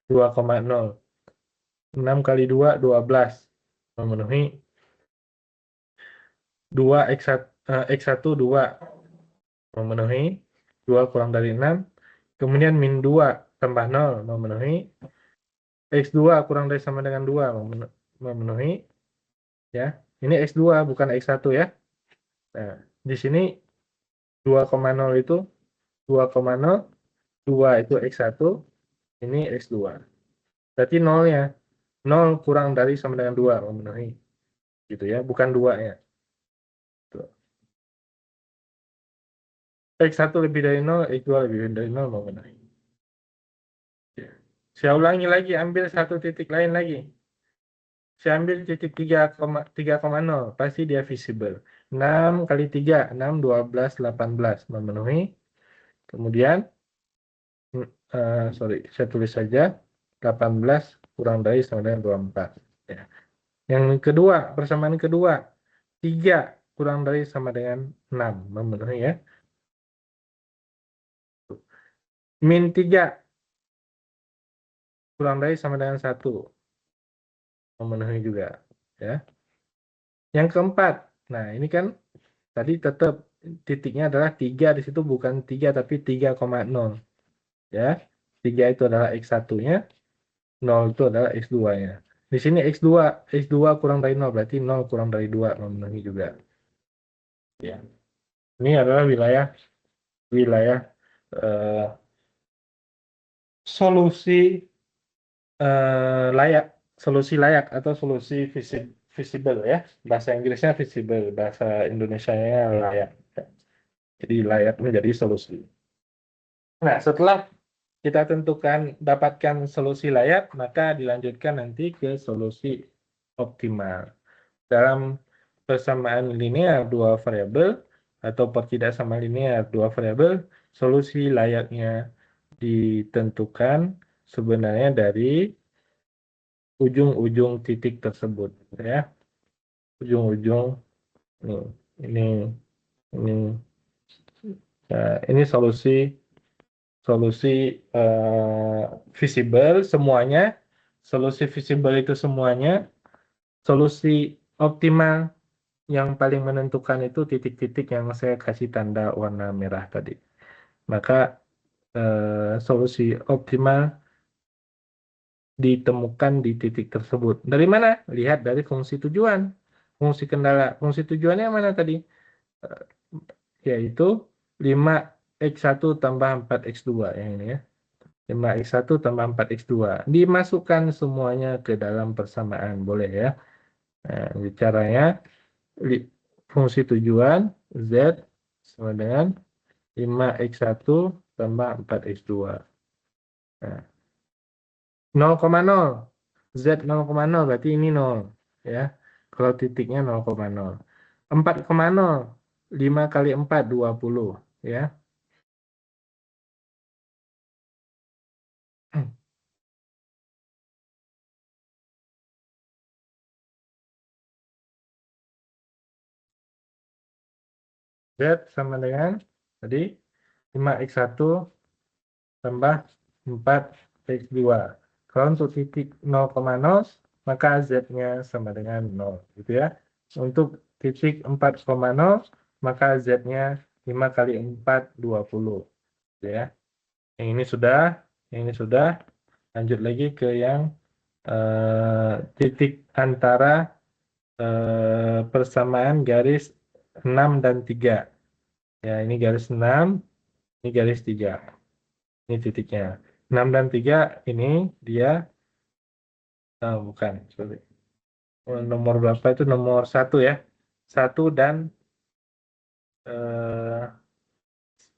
6 kali 2, 12. Memenuhi 2 X1, 2. Memenuhi 2 kurang dari 6. Kemudian min 2 tambah 0 memenuhi. X2 kurang dari sama dengan 2 memenuhi. Ya, ini X2 bukan X1 ya. Nah, di sini 2,0 itu 2,0, 2 itu X1, ini X2. Berarti 0-nya 0 kurang dari sama dengan 2 memenuhi. Gitu ya, bukan 2 ya. X1 lebih dari 0, X2 lebih dari 0 memenuhi. Saya ulangi lagi, ambil satu titik lain lagi. Saya ambil titik 3,0, pasti dia visible. 6 kali 3, 6, 12, 18 memenuhi. Kemudian, saya tulis saja, 18 kurang dari sama dengan 24. Ya. Yang kedua, persamaan kedua, 3 kurang dari sama dengan 6 memenuhi ya. Min 3 kurang dari sama dengan 1 memenuhi juga ya. Yang keempat, nah ini kan tadi tetap titiknya adalah 3, di situ bukan 3 tapi 3,0 ya. 3 itu adalah X1-nya, 0 itu adalah X2-nya. Di sini X2 kurang dari 0 berarti 0 kurang dari 2 memenuhi juga. Ya. Ini adalah wilayah solusi layak atau solusi visible ya. Bahasa Inggrisnya visible, bahasa Indonesianya layak. Jadi layak menjadi solusi. Nah, setelah kita tentukan dapatkan solusi layak, maka dilanjutkan nanti ke solusi optimal. Dalam persamaan linear dua variabel atau pertidaksamaan linear dua variabel, solusi layaknya ditentukan sebenarnya dari ujung-ujung titik tersebut ya. Ujung-ujung ini ini solusi visible semuanya. Solusi visible itu semuanya. Solusi optimal yang paling menentukan itu titik-titik yang saya kasih tanda warna merah tadi. Maka solusi optimal ditemukan di titik tersebut. Dari mana? Lihat dari fungsi tujuan. Fungsi kendala. Fungsi tujuannya mana tadi? Yaitu 5x1 tambah 4x2 yang ini ya. 5x1 tambah 4x2. Dimasukkan semuanya ke dalam persamaan. Boleh ya. Nah, caranya fungsi tujuan Z sama dengan 5x1 tambah 4x2. Nah, 0,0. Z 0,0 berarti ini 0. Ya. Kalau titiknya 0,0. 4,0. 5 kali 4, 20. Ya. Z sama dengan tadi 5x1 tambah 4x2. Kalau untuk titik 0,0 maka Z-nya sama dengan 0 gitu ya. Untuk titik 4,0 maka Z-nya 5 kali 4 20 gitu ya. Yang ini sudah. Lanjut lagi ke yang titik antara persamaan garis 6 dan 3. Ya, ini garis 6, ini garis 3. Ini titiknya. 6 dan 3 ini dia bukan, sorry. Nomor berapa itu? Nomor 1 ya. 1 dan 1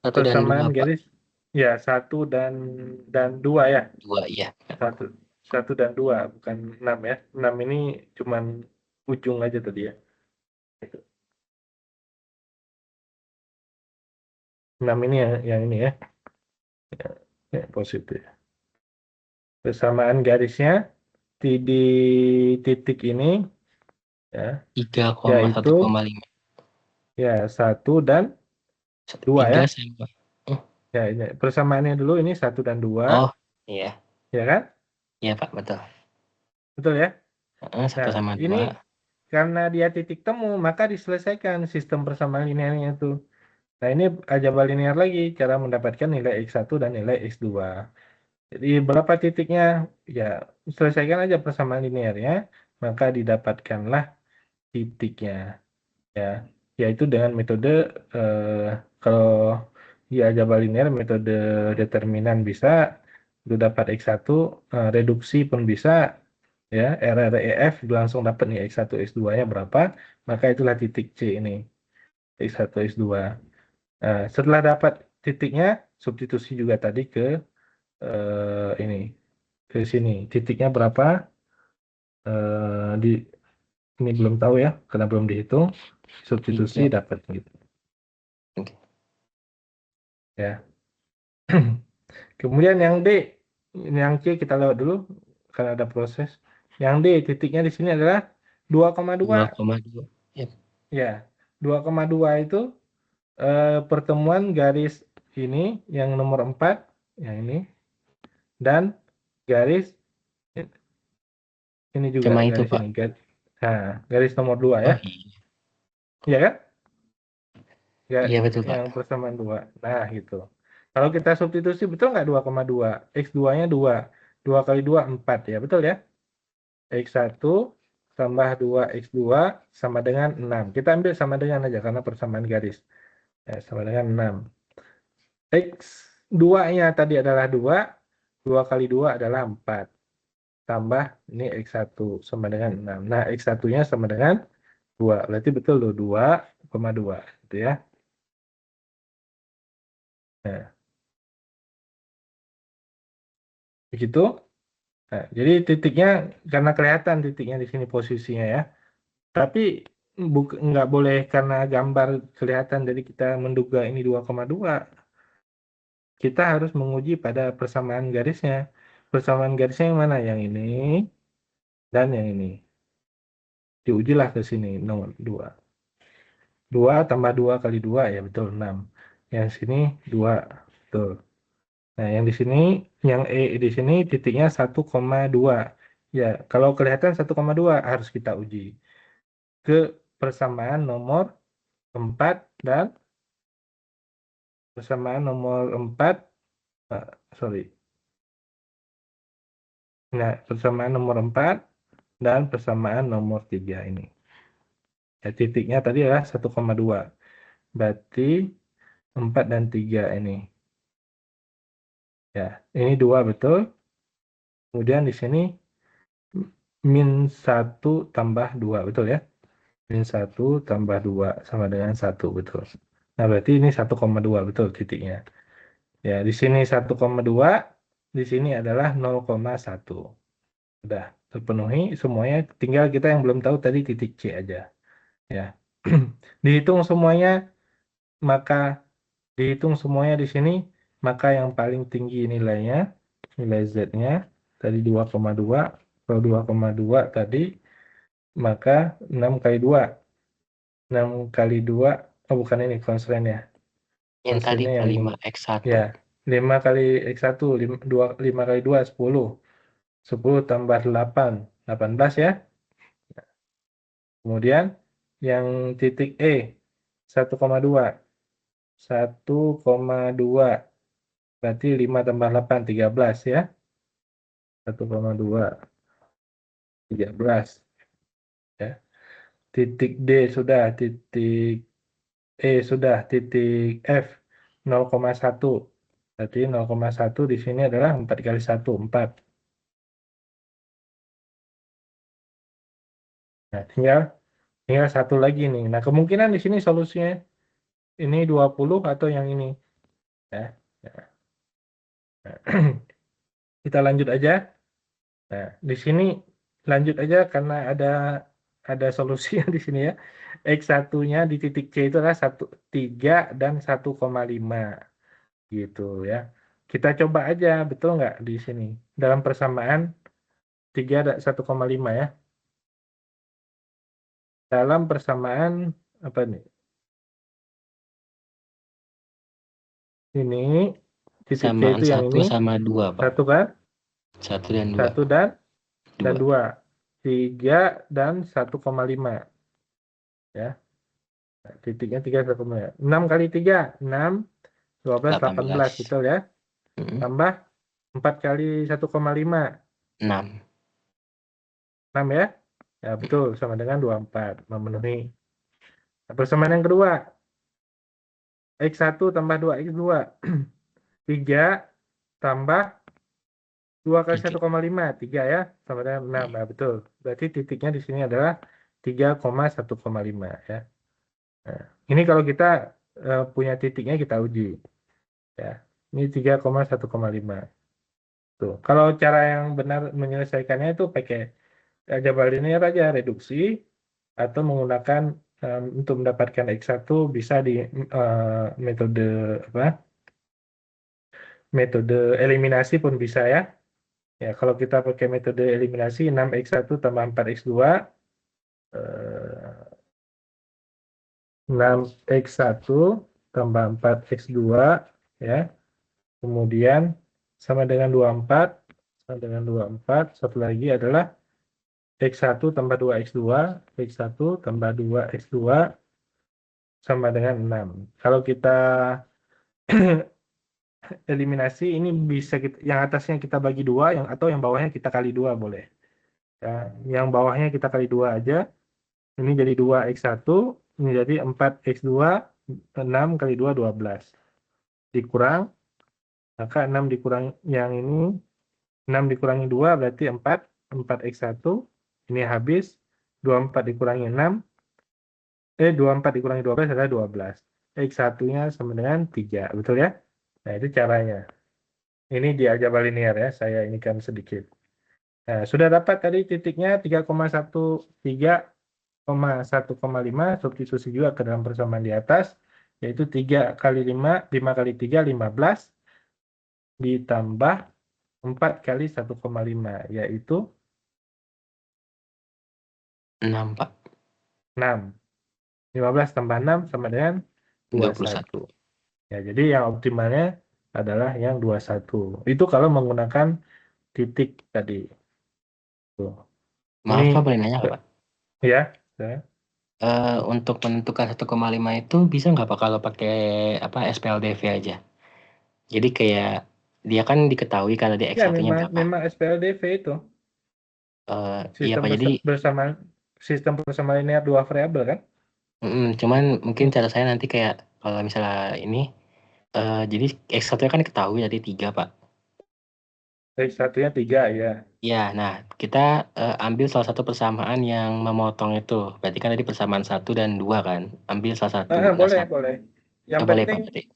dan 2, persamaan Pak. garis ya 1 dan 2 ya. 2 ya. 1 dan 2 bukan 6 ya. 6 ini cuman ujung aja tadi ya. 6 ini yang ini ya. Ya, positif. Persamaan garisnya di titik ini ya, 3,1,5. Ya, 1 dan 2 ya. 3 sama. Ya, ini persamaannya dulu ini 1 dan 2, Oh, iya. ya kan? Iya, Pak, betul. Betul ya? 1 Nah, sama 2. ini karena dia titik temu, maka diselesaikan sistem persamaan linearnya itu. Nah, ini aljabar linear lagi, cara mendapatkan nilai X1 dan nilai X2. Jadi, berapa titiknya? Ya, selesaikan aja persamaan linearnya, maka didapatkanlah titiknya. Ya, yaitu dengan metode, kalau di aljabar linear, metode determinan bisa, untuk dapat X1, reduksi pun bisa, ya, RREF langsung dapat nih X1, X2-nya berapa, maka itulah titik C ini, X1, X2. Setelah dapat titiknya, substitusi juga tadi ke ke sini. Titiknya berapa? Ini belum tahu ya, karena belum dihitung. Substitusi Iya. dapat gitu. Oke. Ya. Kemudian yang D, yang C kita lewat dulu karena ada proses. Yang D titiknya di sini adalah 2,2. 2,2. Ya. Ya, 2,2 itu pertemuan garis ini yang nomor 4, yang ini, dan garis ini juga, Cuma itu, garis Pak. ini. Nah, garis nomor 2 ya. Oh, iya. Iya kan? Ya, Iya, betul, Pak. yang persamaan 2. Nah, gitu. Kalau kita substitusi, betul nggak 2,2? X2-nya 2. 2 kali 2, 4 ya, betul ya? X1 tambah 2X2 sama dengan 6. Kita ambil sama dengan aja, karena persamaan garis. Ya, sama dengan 6. X2-nya tadi adalah 2. 2 kali 2 adalah 4. Tambah, ini X1 sama dengan 6. Nah, X1-nya sama dengan 2. Berarti betul loh, 2,2. Gitu ya. Nah, begitu. Nah, jadi titiknya, karena kelihatan titiknya di sini posisinya ya. Tapi nggak boleh karena gambar kelihatan jadi kita menduga ini 2,2. Kita harus menguji pada persamaan garisnya. Persamaan garisnya yang mana? Yang ini dan yang ini. Diujilah ke sini, nomor 2. 2 tambah 2 kali 2, ya betul 6. Yang sini 2, betul. Nah, yang di sini, yang E di sini titiknya 1,2. Ya, kalau kelihatan 1,2 harus kita uji ke persamaan nomor 4 dan persamaan nomor 4, sorry. Nah, persamaan nomor 4 dan persamaan nomor 3 ini. Ya, titiknya tadi adalah 1,2. Berarti 4 dan 3 ini. Ya, ini 2 betul. Kemudian di sini min 1 tambah 2, betul ya? Min 1 tambah 2 sama dengan 1, betul. Nah, berarti ini 1,2, betul titiknya. Ya, di sini 1,2, di sini adalah 0,1. Sudah terpenuhi semuanya, tinggal kita yang belum tahu tadi titik C aja. Ya. Dihitung semuanya, maka dihitung semuanya di sini, maka yang paling tinggi nilainya, nilai Z-nya tadi 2,2. Kalau 2,2 tadi, maka 6 kali 2. 6 kali 2, oh bukan ini konstrennya. Yang tadi, Konstrennya Pak, yang ini. 5X1. Ya, 5 kali X1, 5 kali 2, 10. 10 tambah 8, 18 ya. Kemudian yang titik E, 1,2. 1,2. Berarti 5 tambah 8, 13 ya. 1,2, 13. Ya. Titik D sudah, titik E sudah, titik F 0,1. Berarti 0,1 di sini adalah 4 kali 1, 4. Nah, tinggal satu lagi nih. Nah, kemungkinan di sini solusinya ini 20 atau yang ini. Ya. Nah, kita lanjut aja. Nah, di sini lanjut aja karena ada solusinya di sini ya. X1-nya di titik C itu adalah 3 dan 1,5 gitu ya. Kita coba aja, betul nggak di sini? Dalam persamaan 3 dan 1,5 ya. Dalam persamaan apa nih? Ini titik C Samaan itu yang 1 ini sama 2, Pak. 1 kan? 1 dan 2. 1 dan 2. 2. 3 dan 1,5 ya. Titiknya 3 1,5. 6 kali 3 6 12 18 18. betul ya. Tambah 4 kali 1,5 6. 6 ya. Ya betul, sama dengan 24, memenuhi. Persamaan yang kedua, X1 tambah 2X2 3 tambah 2 kali 3. 1,5 3 ya, sama dengan 6. Nah, betul. Berarti titiknya di sini adalah 3,1,5 ya. Nah, ini kalau kita punya titiknya kita uji ya. Ini 3,1,5. Tuh. Kalau cara yang benar menyelesaikannya itu pakai aljabar linear aja, reduksi, atau menggunakan untuk mendapatkan X1 bisa di metode apa? Metode eliminasi pun bisa ya. Ya, kalau kita pakai metode eliminasi 6X1 tambah 4X2 6X1 tambah 4X2 ya. Kemudian sama dengan 24, sama dengan 24. Satu lagi adalah X1 tambah 2X2, X1 tambah 2X2 sama dengan 6. Kalau kita eliminasi ini bisa kita, yang atasnya kita bagi dua, atau yang bawahnya kita kali dua boleh. Ya, yang bawahnya kita kali dua aja. Ini jadi 2X1, ini jadi 4X2, 6 kali 2 12. Dikurang, maka 6 dikurang yang ini, 6 dikurangi 2 berarti 4, 4X1, ini habis, 24 dikurangi 6, 24 dikurangi 12 adalah 12. X1-nya sama dengan 3, betul ya? Nah, itu caranya. Ini di aljabar linear ya, saya ini kan sedikit. Nah, sudah dapat tadi titiknya 3,1,5 substitusi juga ke dalam persamaan di atas, yaitu 3 kali 5, 5 kali 3, 15, ditambah 4 kali 1,5, yaitu 6, Pak. 6. 15 tambah 6 sama dengan 21. 21. Ya, jadi yang optimalnya adalah yang 21. Itu kalau menggunakan titik tadi. Tuh. Maaf, Pak, Ini boleh nanya nggak, Pak? ya, ya. Untuk menentukan 1,5 itu bisa nggak, Pak, kalau pakai apa SPLDV aja? Jadi kayak dia kan diketahui kalau dia Ya, X1-nya berapa. memang SPLDV itu Iya, sistem Pak. Jadi bersama linear dua variabel kan? cuman mungkin cara saya nanti kayak kalau misalnya ini jadi X1-nya kan diketahui tadi 3, Pak. X1-nya 3 ya. Ya, nah kita ambil salah satu persamaan yang memotong itu. Berarti kan tadi persamaan 1 dan 2 kan. Ambil salah satu. Nah, Boleh, boleh. Yang boleh, penting Pak, berarti.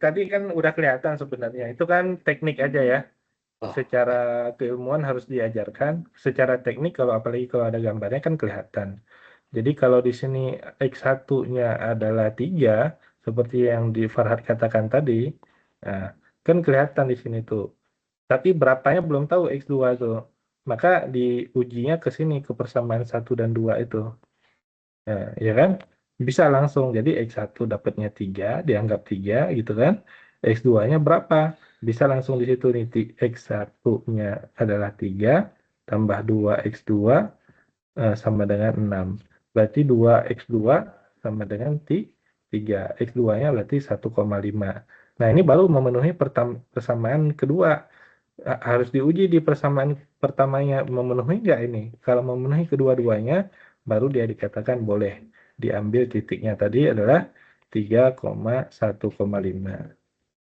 tadi kan udah kelihatan sebenarnya. Itu kan teknik aja ya. Oh, Secara keilmuan harus diajarkan. Secara teknik kalau apalagi kalau ada gambarnya kan kelihatan. Jadi kalau di sini X1-nya adalah 3, seperti yang di Farhad katakan tadi, nah, kan kelihatan di sini tuh. Tapi berapanya belum tahu X2 tuh. Maka diujinya ke sini, ke persamaan 1 dan 2 itu. Nah, ya kan? Bisa langsung. Jadi X1 dapatnya 3, dianggap 3 gitu kan. X2-nya berapa? Bisa langsung di situ nih. X1-nya adalah 3, tambah 2X2 sama dengan 6. Berarti 2X2 sama dengan 3. X2-nya berarti 1,5. Nah, ini baru memenuhi persamaan kedua. Harus diuji di persamaan pertamanya memenuhi nggak ini. Kalau memenuhi kedua-duanya, baru dia dikatakan boleh diambil titiknya tadi adalah 3,1,5.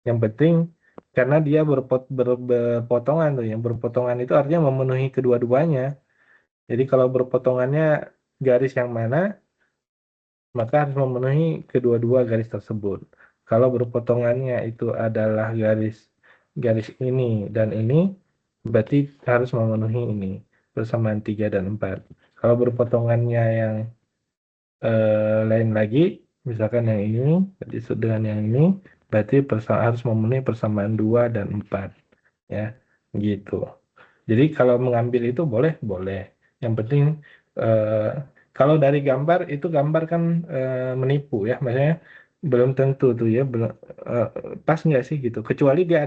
Yang penting karena dia berpotongan tuh, yang berpotongan itu artinya memenuhi kedua-duanya. Jadi kalau berpotongannya garis yang mana, maka harus memenuhi kedua-dua garis tersebut. Kalau berpotongannya itu adalah garis ini dan ini, berarti harus memenuhi ini, persamaan 3 dan 4. Kalau berpotongannya yang lain lagi, misalkan yang ini, disebut dengan yang ini, berarti harus memenuhi persamaan 2 dan 4. Ya, gitu. Jadi kalau mengambil itu boleh, boleh. Yang penting kalau dari gambar itu gambar kan menipu ya, maksudnya belum tentu tuh ya, belum pas nggak sih gitu. Kecuali dia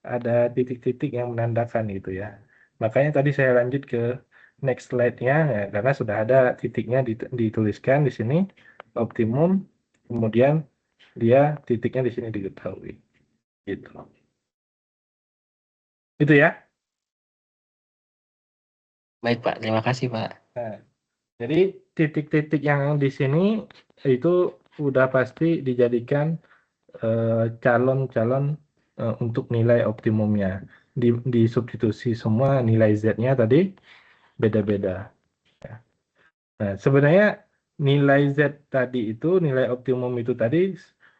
ada titik-titik yang menandakan gitu ya. Makanya tadi saya lanjut ke next slide-nya ya, karena sudah ada titiknya dituliskan di sini optimum, kemudian dia titiknya di sini diketahui gitu. Itu ya. Baik Pak, terima kasih Pak. Nah, jadi titik-titik yang di sini itu udah pasti dijadikan calon-calon untuk nilai optimumnya. Disubstitusi semua nilai Z-nya tadi beda-beda. Nah, sebenarnya nilai Z tadi itu, nilai optimum itu tadi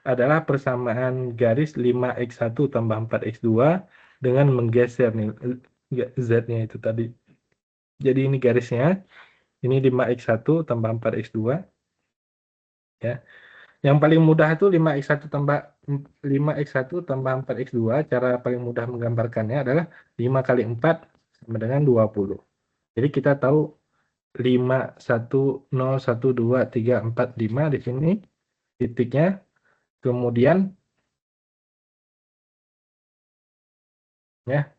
adalah persamaan garis 5x1 tambah 4x2 dengan menggeser nih Z-nya itu tadi. Jadi ini garisnya, ini 5x1 tambah 4x2 ya. Yang paling mudah itu 5x1 tambah 4x2, cara paling mudah menggambarkannya adalah 5 kali 4 sama dengan 20. Jadi kita tahu 5, 1, 0, 1, 2, 3, 4, 5 di sini titiknya. Kemudian ya,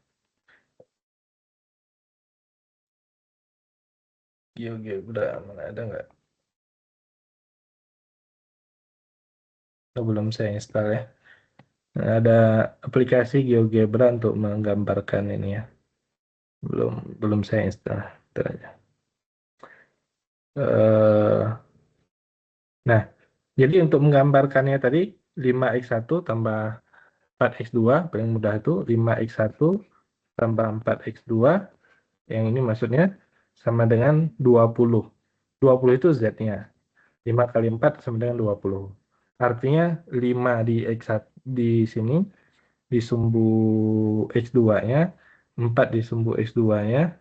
udah mana ada nggak? Oh, belum saya install ya. Nah, ada aplikasi GeoGebra untuk menggambarkan ini ya. Belum saya install. Ntar aja. Nah, jadi untuk menggambarkannya tadi 5x1 tambah 4x2 paling mudah itu 5x1 tambah 4x2, yang ini maksudnya sama dengan 20. 20 itu Z-nya. 5 kali 4 sama dengan 20. Artinya 5 di X1 di sini di sumbu X2-nya, 4 di sumbu X2-nya,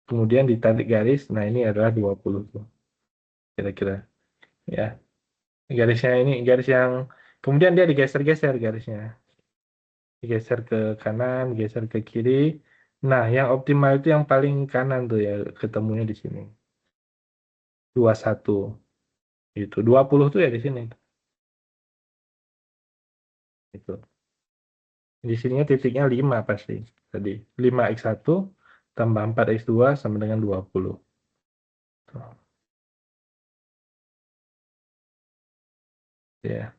kemudian ditarik garis. Nah, ini adalah 20 tuh. Kira-kira ya. Garisnya ini garis yang kemudian dia digeser-geser garisnya. Digeser ke kanan, geser ke kiri. Nah, yang optimal itu yang paling kanan tuh ya, ketemunya di sini. 21. Itu 20 tuh ya di sini. Itu. Di sininya titiknya 5 pasti. Tadi 5x1 tambah 4x2 sama dengan 20. Tuh. Ya.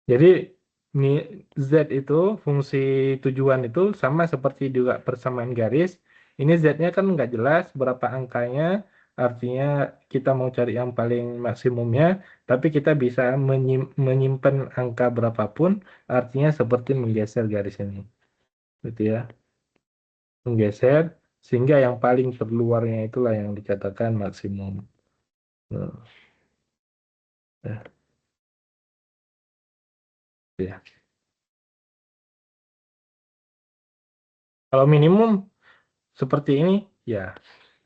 Jadi ini Z itu fungsi tujuan itu sama seperti juga persamaan garis. Ini Z-nya kan nggak jelas berapa angkanya, artinya kita mau cari yang paling maksimumnya, tapi kita bisa menyimpan angka berapapun, artinya seperti menggeser garis ini. Gitu ya. Menggeser, sehingga yang paling terluarnya itulah yang dikatakan maksimum. Nah, ya. Ya. Kalau minimum seperti ini, ya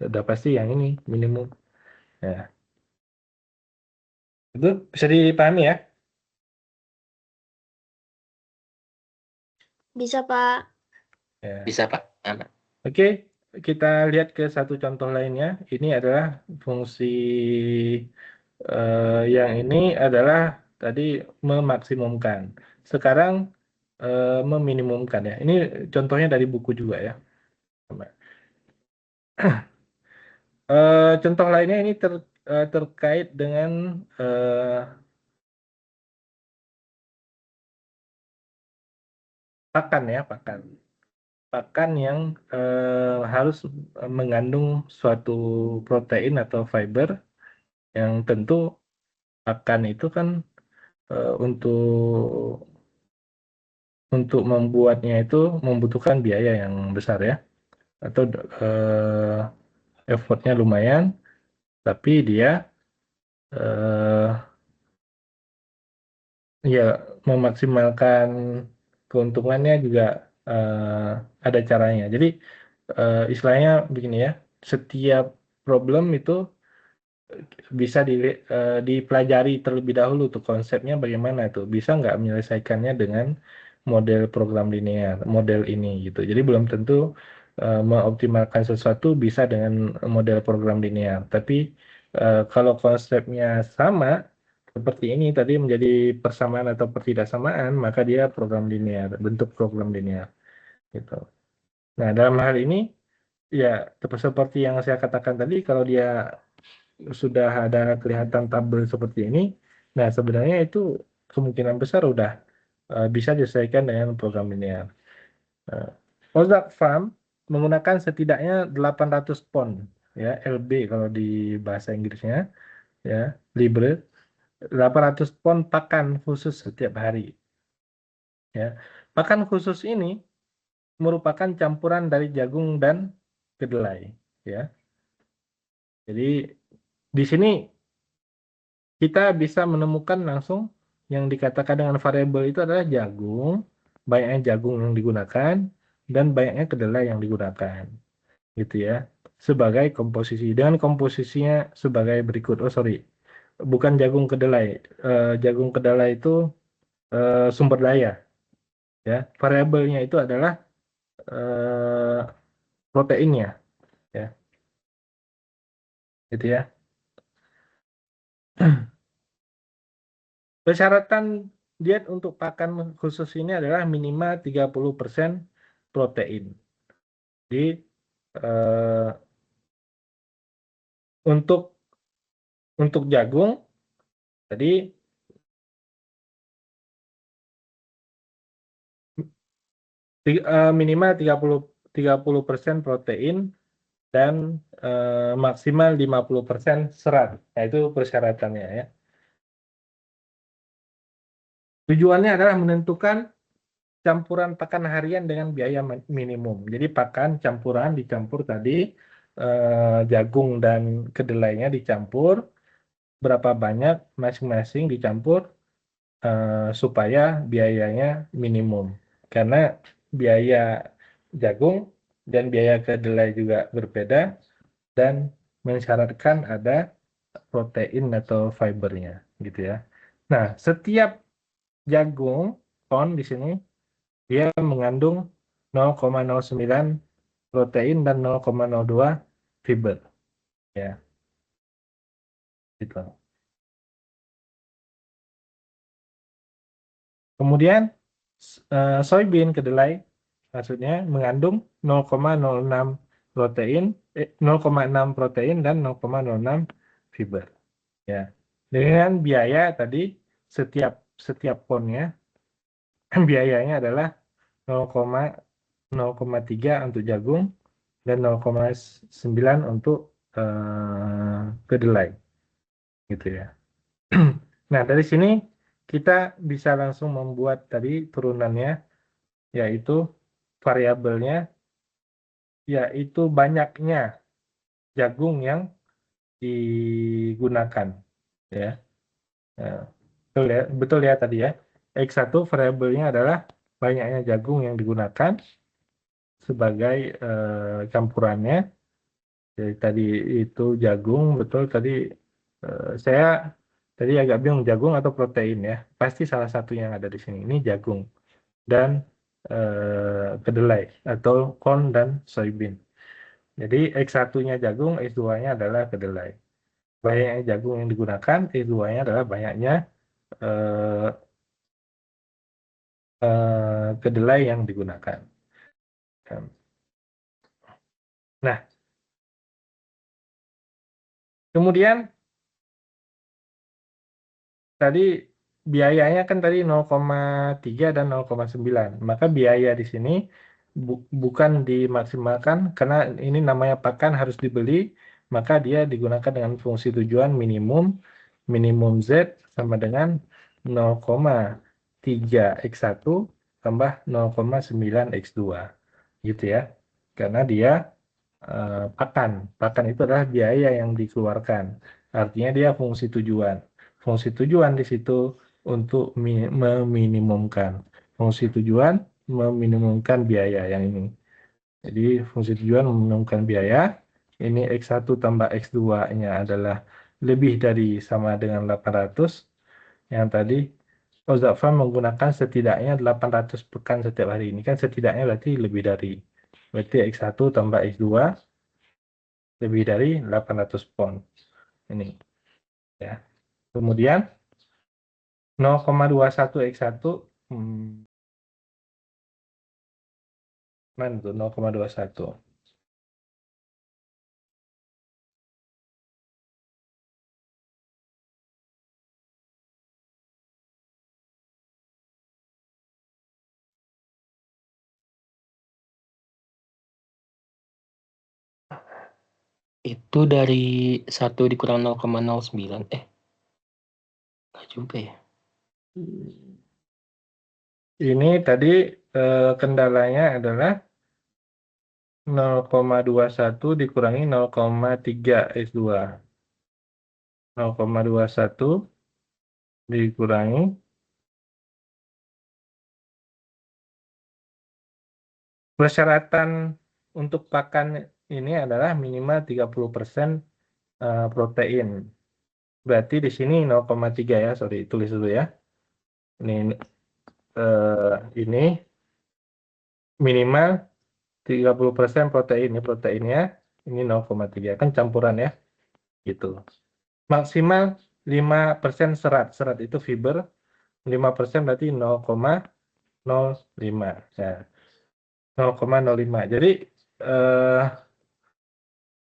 udah pasti yang ini minimum. Ya. Itu bisa dipahami ya? Bisa, Pak. Ya. Bisa Pak? Aman. Oke, kita lihat ke satu contoh lainnya. Ini adalah fungsi yang ini adalah tadi memaksimumkan. Sekarang meminimumkan ya. Ini contohnya dari buku juga ya. Contoh lainnya ini terkait dengan pakan ya, pakan. Pakan yang harus mengandung suatu protein atau fiber yang tentu pakan itu kan untuk membuatnya itu membutuhkan biaya yang besar ya, atau effortnya lumayan, tapi dia ya memaksimalkan keuntungannya juga ada caranya. Jadi istilahnya begini ya, setiap problem itu bisa dipelajari terlebih dahulu tuh konsepnya bagaimana tuh, bisa nggak menyelesaikannya dengan model program linear, model ini gitu. Jadi belum tentu mengoptimalkan sesuatu bisa dengan model program linear, tapi Kalau konsepnya sama seperti ini tadi menjadi persamaan atau pertidaksamaan, maka dia program linear, bentuk program linear gitu. Nah, dalam hal ini ya seperti yang saya katakan tadi, kalau dia sudah ada kelihatan tabel seperti ini, nah sebenarnya itu kemungkinan besar udah bisa diselesaikan dengan program linear. Ozark Farm menggunakan setidaknya 800 pon, ya LB kalau di bahasa Inggrisnya, ya Libre, 800 pon pakan khusus setiap hari. Ya, pakan khusus ini merupakan campuran dari jagung dan kedelai. Ya, jadi di sini kita bisa menemukan langsung yang dikatakan dengan variabel itu adalah jagung, banyaknya jagung yang digunakan, dan banyaknya kedelai yang digunakan, gitu ya, sebagai komposisi. Dengan komposisinya sebagai berikut. Oh sorry, bukan jagung kedelai. Jagung kedelai itu sumber daya, ya. Variabelnya itu adalah eh, proteinnya, ya, gitu ya. Persyaratan diet untuk pakan khusus ini adalah minimal 30% protein. Jadi eh, untuk jagung tadi minimal 30% protein dan maksimal 50% serat. Nah, itu persyaratannya ya. Tujuannya adalah menentukan campuran pakan harian dengan biaya minimum. Jadi pakan campuran dicampur tadi jagung dan kedelainya dicampur, berapa banyak masing-masing dicampur supaya biayanya minimum. Karena biaya jagung dan biaya kedelai juga berbeda dan mensyaratkan ada protein atau fibernya gitu ya. Nah, setiap jagung ton di sini dia mengandung 0,09 protein dan 0,02 fiber ya, gitu. Kemudian soybean kedelai maksudnya mengandung 0,06 protein 0,6 protein dan 0,06 fiber ya. Dengan biaya tadi setiap setiap ponnya biayanya adalah 0,3 untuk jagung dan 0,9 untuk kedelai gitu ya. Nah, dari sini kita bisa langsung membuat tadi turunannya, yaitu variabelnya, yaitu banyaknya jagung yang digunakan. Ya, Nah, betul ya tadi ya. X1 variabelnya adalah banyaknya jagung yang digunakan sebagai campurannya. Jadi tadi itu jagung, betul tadi saya tadi agak bingung jagung atau protein ya. Pasti salah satu yang ada di sini. Ini jagung dan kedelai atau corn dan soybean. Jadi X1-nya jagung, X2-nya adalah kedelai. Banyaknya jagung yang digunakan, X2-nya adalah banyaknya eh, kedelai yang digunakan. Nah, kemudian tadi biayanya kan tadi 0,3 dan 0,9. Maka biaya di sini bukan dimaksimalkan karena ini namanya pakan harus dibeli, maka dia digunakan dengan fungsi tujuan minimum Z sama dengan 0,3 X1 tambah 0,9 X2 gitu ya. Karena dia pakan. Pakan itu adalah biaya yang dikeluarkan. Artinya dia fungsi tujuan. Fungsi tujuan di situ untuk meminimumkan. Fungsi tujuan meminimumkan biaya yang ini. Jadi fungsi tujuan meminimumkan biaya. Ini X1 tambah X2-nya adalah lebih dari sama dengan 800. Yang tadi Ozafam menggunakan setidaknya 800 pekan setiap hari. Ini kan setidaknya berarti lebih dari. Berarti X1 tambah X2 lebih dari 800 pon. Ini ya. Kemudian 0,21x1 mana tuh 0,21. Itu dari 1 dikurang 0,09. Nggak juga ya. Ini tadi kendalanya adalah 0,21 dikurangi 0,3x2. 0,21 dikurangi persyaratan untuk pakan ini adalah minimal 30% protein. Berarti di sini 0,3 ya, sorry, tulis dulu ya. Ini minimal 30% protein, ini proteinnya, ini 0,3, kan campuran ya, gitu. Maksimal 5% serat, serat itu fiber, 5% berarti 0,05, ya. 0,05. Jadi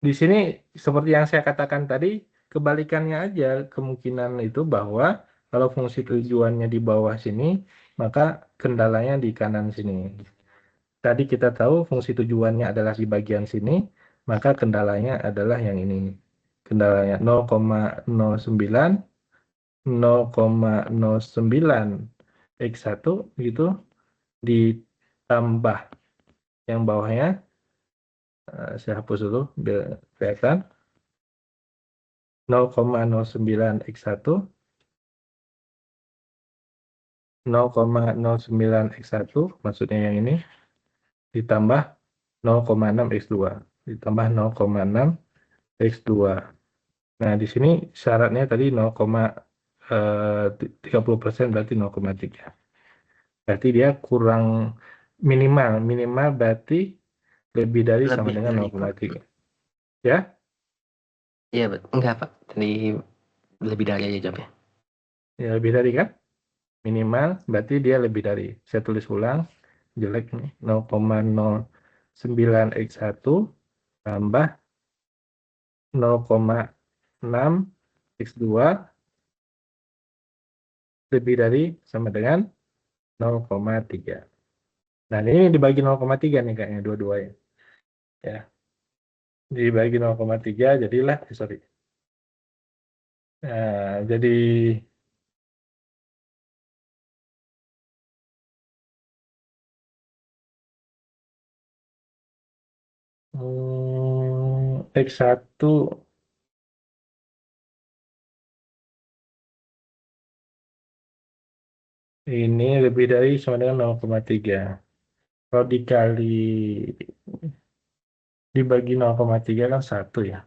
di sini seperti yang saya katakan tadi, kebalikannya aja kemungkinan itu bahwa kalau fungsi tujuannya di bawah sini, maka kendalanya di kanan sini. Tadi kita tahu fungsi tujuannya adalah di bagian sini, maka kendalanya adalah yang ini. Kendalanya 0,09, 0,09 X1 gitu ditambah yang bawahnya, saya hapus dulu biar kelihatan, 0,09 X1, 0,09 X1 maksudnya yang ini ditambah 0,6 X2 ditambah 0,6 X2. Nah, di sini syaratnya tadi 0,30% berarti 0,3. Berarti dia kurang minimal berarti lebih dari sama Lebih dengan dari 0,3. Ya? Iya, enggak Pak. Tadi lebih dari aja jawabnya. Ya, lebih dari kan? Minimal berarti dia lebih dari. Saya tulis ulang, jelek nih. 0,09 X1 tambah 0,6 X2 lebih dari sama dengan 0,3. Nah, ini dibagi 0,3 nih kayaknya dua-duanya. Ya. Dibagi 0,3 jadilah, sorry. Nah, jadi X1 ini lebih dari sama dengan 0,3. Kalau dibagi 0,3 kan 1 ya.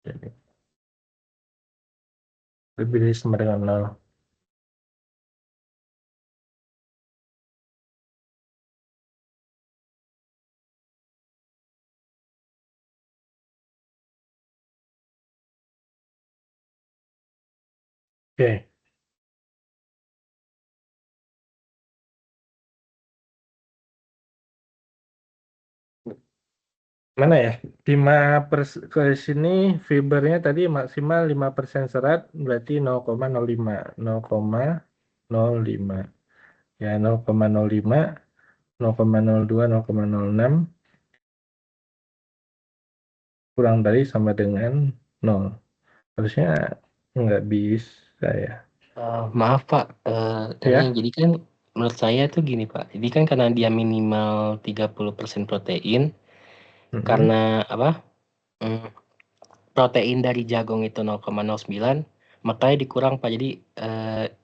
Jadi lebih dari sama dengan 0. Oke. Mana ya? Ke sini fibernya tadi maksimal 5% serat berarti 0,05. 0,05. Ya, 0,05, 0,02, 0,06 kurang dari sama dengan 0. Harusnya nggak bisa ya. Maaf Pak, ini Ya? jadi kan menurut saya tuh gini Pak. Jadi kan karena dia minimal 30% protein, Mm-mm. karena apa? Protein dari jagung itu 0,09, makanya dikurang Pak. Jadi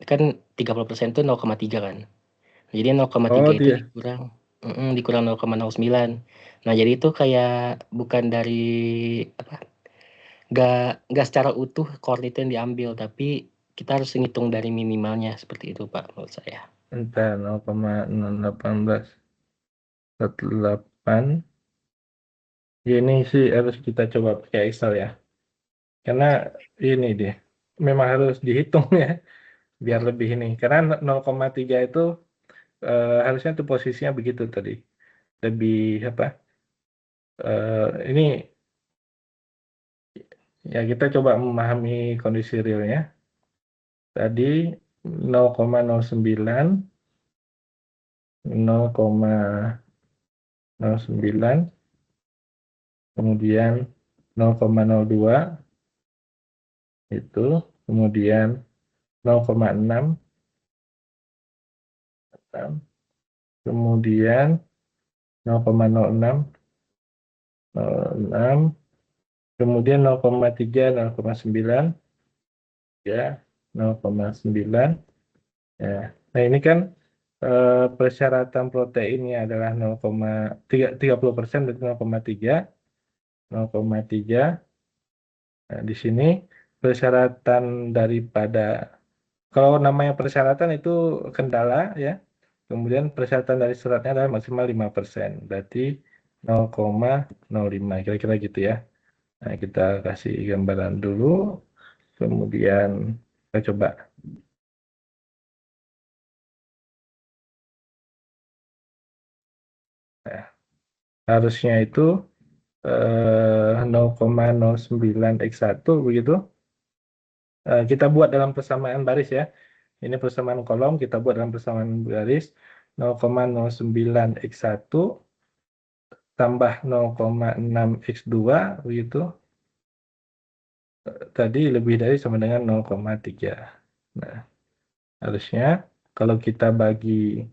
kan 30% itu 0,3 kan. Jadi 0,3 Oh, itu dia. dikurang 0,09. Nah, jadi itu kayak bukan dari apa? Nggak secara utuh korn itu yang diambil, tapi kita harus ngitung dari minimalnya seperti itu Pak menurut saya. Entar 0,618. Ya, ini sih harus kita coba pakai Excel ya. Karena ini dia memang harus dihitung ya biar lebih ini. Karena 0,3 itu harusnya tuh posisinya begitu tadi. Lebih apa? Ini ya kita coba memahami kondisi realnya. Tadi 0,09, 0,09, kemudian 0,02 itu, kemudian 0,6, kemudian 0,06, 0,6, kemudian 0,3, 0,9, ya 0,9 ya. Nah ini kan persyaratan proteinnya adalah 0,30% dari 0,3, 0,3. Nah, di sini persyaratan daripada kalau namanya persyaratan itu kendala ya. Kemudian persyaratan dari suratnya adalah maksimal 5%. Berarti 0,05 kira-kira gitu ya. Nah, kita kasih gambaran dulu. Kemudian kita coba. Nah, harusnya itu 0,09x1 begitu. Kita buat dalam persamaan baris ya. Ini persamaan kolom, kita buat dalam persamaan baris 0,09x1 tambah 0,6x2 begitu. Tadi lebih dari sama dengan 0,3. Nah, harusnya kalau kita bagi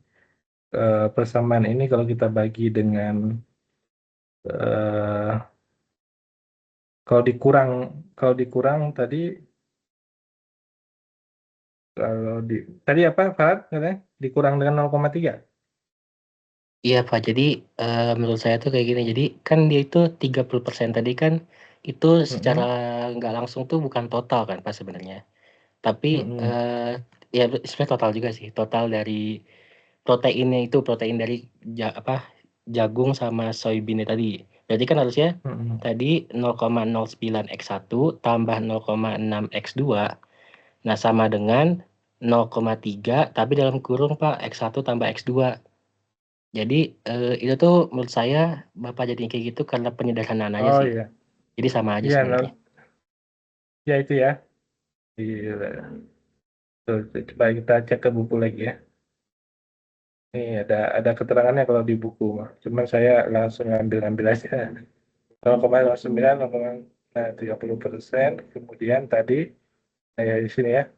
persamaan ini kalau kita bagi dengan kalau dikurang tadi tadi apa Farad katanya dikurang dengan 0,3. Iya Pak, jadi menurut saya tuh kayak gini, jadi kan dia itu 30% tadi kan itu secara nggak langsung tuh bukan total kan Pak sebenarnya. Tapi ya sebenarnya total juga sih, total dari proteinnya itu, protein dari jagung sama soybean tadi. Berarti kan harusnya tadi 0,09x1 tambah 0,6x2, nah sama dengan 0,3 tapi dalam kurung Pak, x1 tambah x2. Jadi itu tuh menurut saya Bapak jadi kayak gitu karena penyederhanaan aja Oh sih. iya. Jadi sama aja Iya, sebenarnya. ya itu ya. Iya. Tuh, coba kita cek ke buku lagi ya. Ini ada keterangannya kalau di buku. Cuman saya langsung ambil aja. 0,09, 0,30%. Kemudian tadi, ya di sini ya.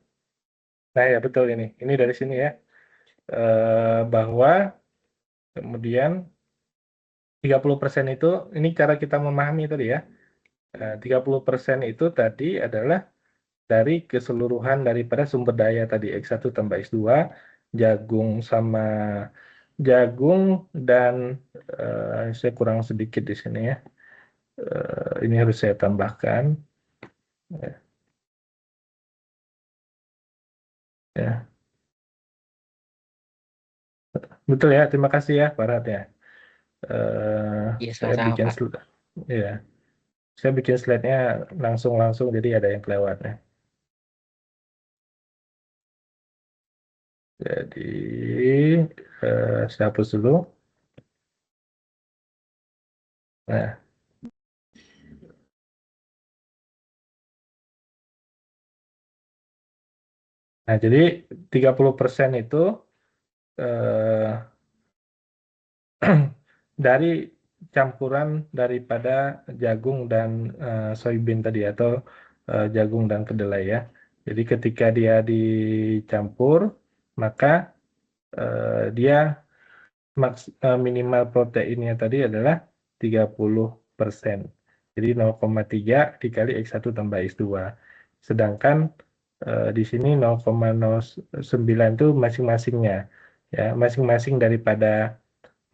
Nah ya betul ini. Ini dari sini ya. Bahwa kemudian 30% itu, ini cara kita memahami tadi ya. 30% itu tadi adalah dari keseluruhan daripada sumber daya tadi X1 tambah X2, jagung dan saya kurang sedikit di sini ya. Ini harus saya tambahkan. Ya. Betul ya, terima kasih ya Farhat ya. Iya Saya sama-sama bikin Pak. ya, saya bikin slide-nya langsung jadi ada yang kelewat ya. Jadi saya hapus dulu. Nah, jadi 30% itu dari campuran daripada jagung dan soybean tadi atau jagung dan kedelai ya. Jadi ketika dia dicampur, maka dia minimal proteinnya tadi adalah 30%. Jadi 0,3 dikali X1 tambah X2. Sedangkan di sini 0,09 itu masing-masingnya. Ya, masing-masing daripada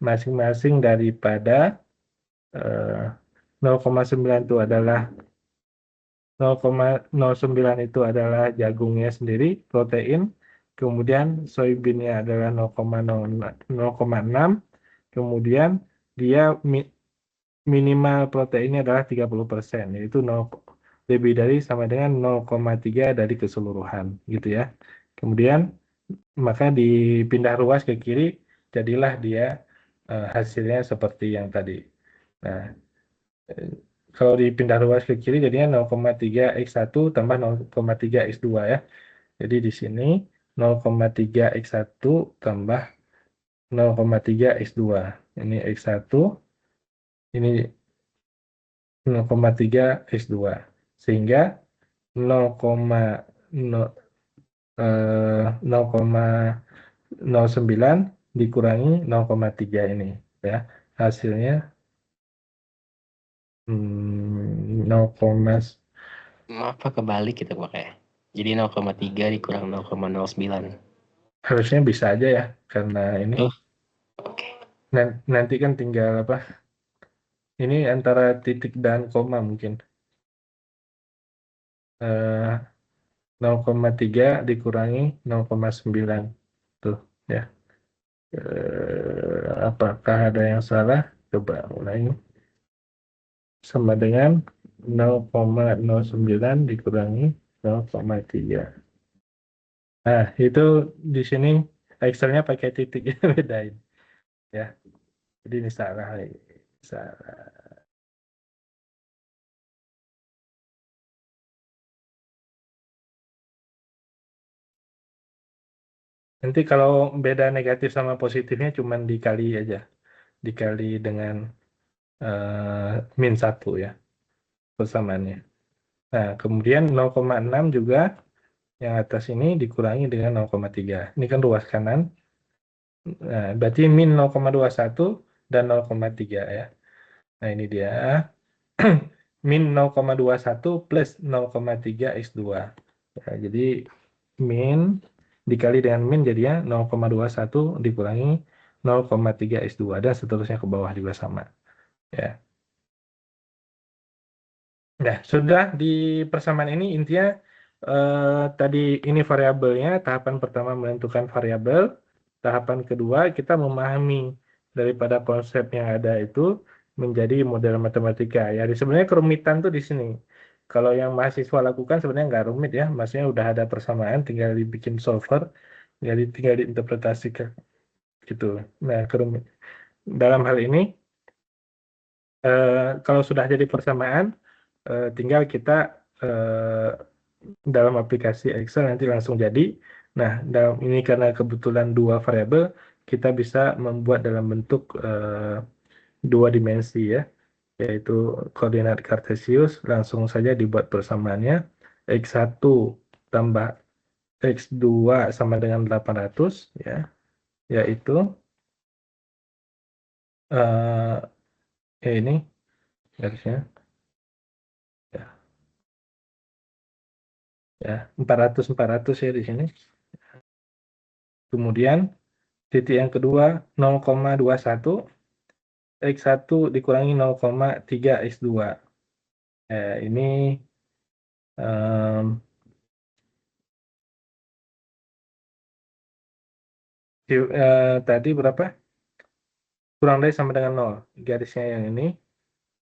0,9 itu adalah 0,09 itu adalah jagungnya sendiri, protein, kemudian soybeannya adalah 0,6, kemudian dia minimal proteinnya adalah 30%, yaitu lebih dari sama dengan 0,3 dari keseluruhan gitu ya. Kemudian maka dipindah ruas ke kiri, jadilah dia hasilnya seperti yang tadi. Nah, kalau dipindah ruas ke kiri jadinya 0,3 X1 tambah 0,3 X2 ya. Jadi di sini 0,3 X1 tambah 0,3 X2. Ini X1, ini 0,3 X2. Sehingga 0,09 dikurangi 0,3 ini ya. Hasilnya 0, Apa kebalik kita pakai? Jadi 0,3 dikurang 0,09. harusnya bisa aja ya karena ini Oh, oke. nanti kan tinggal apa? Ini antara titik dan koma mungkin. 0,3 dikurangi 0,9 tuh ya. Apakah ada yang salah? Coba ulangi. Sama dengan 0,09 dikurangi 0,3. Nah, itu di sini Excelnya pakai titik ya, bedain ya. Jadi ini salah. Salah. Nanti kalau beda negatif sama positifnya cuman dikali aja. Dikali dengan min 1 ya persamaannya. Nah, kemudian 0,6 juga yang atas ini dikurangi dengan 0,3. Ini kan ruas kanan. Nah, berarti min 0,21 dan 0,3 ya. Nah, ini dia. Min 0,21 plus 0,3 X2. Ya, jadi min dikali dengan min jadinya 0,21 dikurangi 0,3 X2 dan seterusnya ke bawah juga sama. Ya. Nah, sudah di persamaan ini intinya tadi ini variabelnya, tahapan pertama menentukan variabel, tahapan kedua kita memahami daripada konsep yang ada itu menjadi model matematika. Ya, sebenarnya kerumitan tuh di sini. Kalau yang mahasiswa lakukan sebenarnya nggak rumit ya, maksudnya udah ada persamaan, tinggal dibikin solver, jadi tinggal diinterpretasikan gitu. Nah, kerumit. Dalam hal ini, kalau sudah jadi persamaan, tinggal kita dalam aplikasi Excel nanti langsung jadi. Nah, dalam ini karena kebetulan dua variabel, kita bisa membuat dalam bentuk dua dimensi ya, yaitu koordinat kartesius, langsung saja dibuat persamaannya. X1 tambah X2 sama dengan 800 ya, yaitu ini garisnya ya 400 ya di sini. Kemudian titik yang kedua 0,21 X1 dikurangi 0,3 X2. Ini tadi berapa? Kurang dari sama dengan 0. Garisnya yang ini.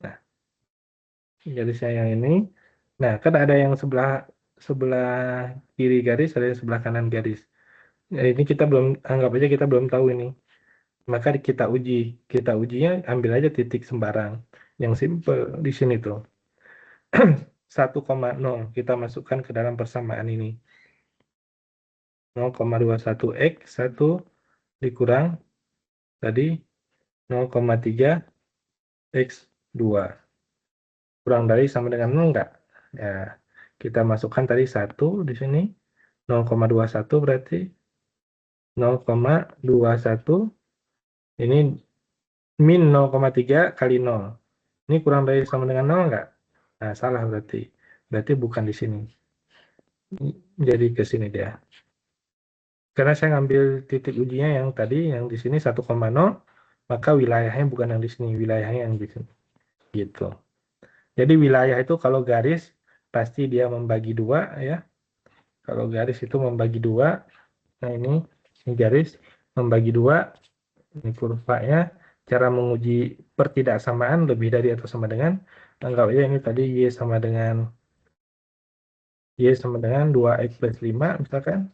Nah, garisnya yang ini. Nah, kan ada yang sebelah kiri garis, ada yang sebelah kanan garis. Nah, ini kita belum, anggap aja kita belum tahu ini. Maka kita uji. Kita ujinya ambil aja titik sembarang. Yang simple di sini tuh. 1,0 kita masukkan ke dalam persamaan ini. 0,21 X 1 dikurang tadi 0,3 X2. Kurang dari sama dengan 0 enggak? Ya, kita masukkan tadi 1 di sini. 0,21 berarti 0,21 ini min 0,3 kali 0. Ini kurang dari sama dengan 0 enggak? Nah, salah berarti. Berarti bukan di sini. Jadi ke sini dia. Karena saya ngambil titik ujinya yang tadi, yang di sini 1,0, maka wilayahnya bukan yang di sini, wilayahnya yang di sini. Gitu. Jadi wilayah itu kalau garis, pasti dia membagi 2 ya. Kalau garis itu membagi 2, nah ini garis membagi 2, ini kurvanya. Cara menguji pertidaksamaan lebih dari atau sama dengan, anggap aja ini tadi Y sama dengan Y sama dengan 2X plus 5 misalkan.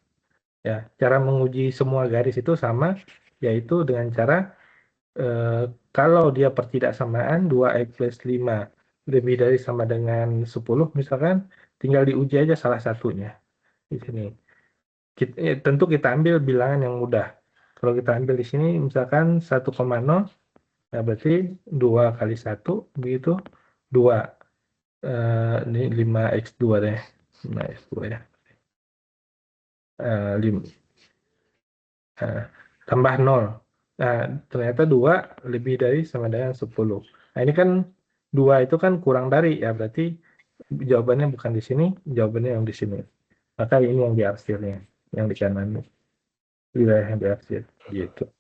Ya, cara menguji semua garis itu sama, yaitu dengan cara kalau dia pertidaksamaan 2X plus 5 lebih dari sama dengan 10 misalkan, tinggal diuji aja salah satunya di sini. Tentu kita ambil bilangan yang mudah. Kalau kita ambil di sini misalkan 1,0, nah berarti 2 kali 1 begitu 2. Ini 5x2 deh. 5x2 ya. 5, tambah 0. Nah, ternyata 2 lebih dari sama dengan 10. Nah, ini kan 2 itu kan kurang dari, ya berarti jawabannya bukan di sini, jawabannya yang di sini. Maka ini yang diarsirnya, yang di kanan. Wilayah yang diarsir, gitu.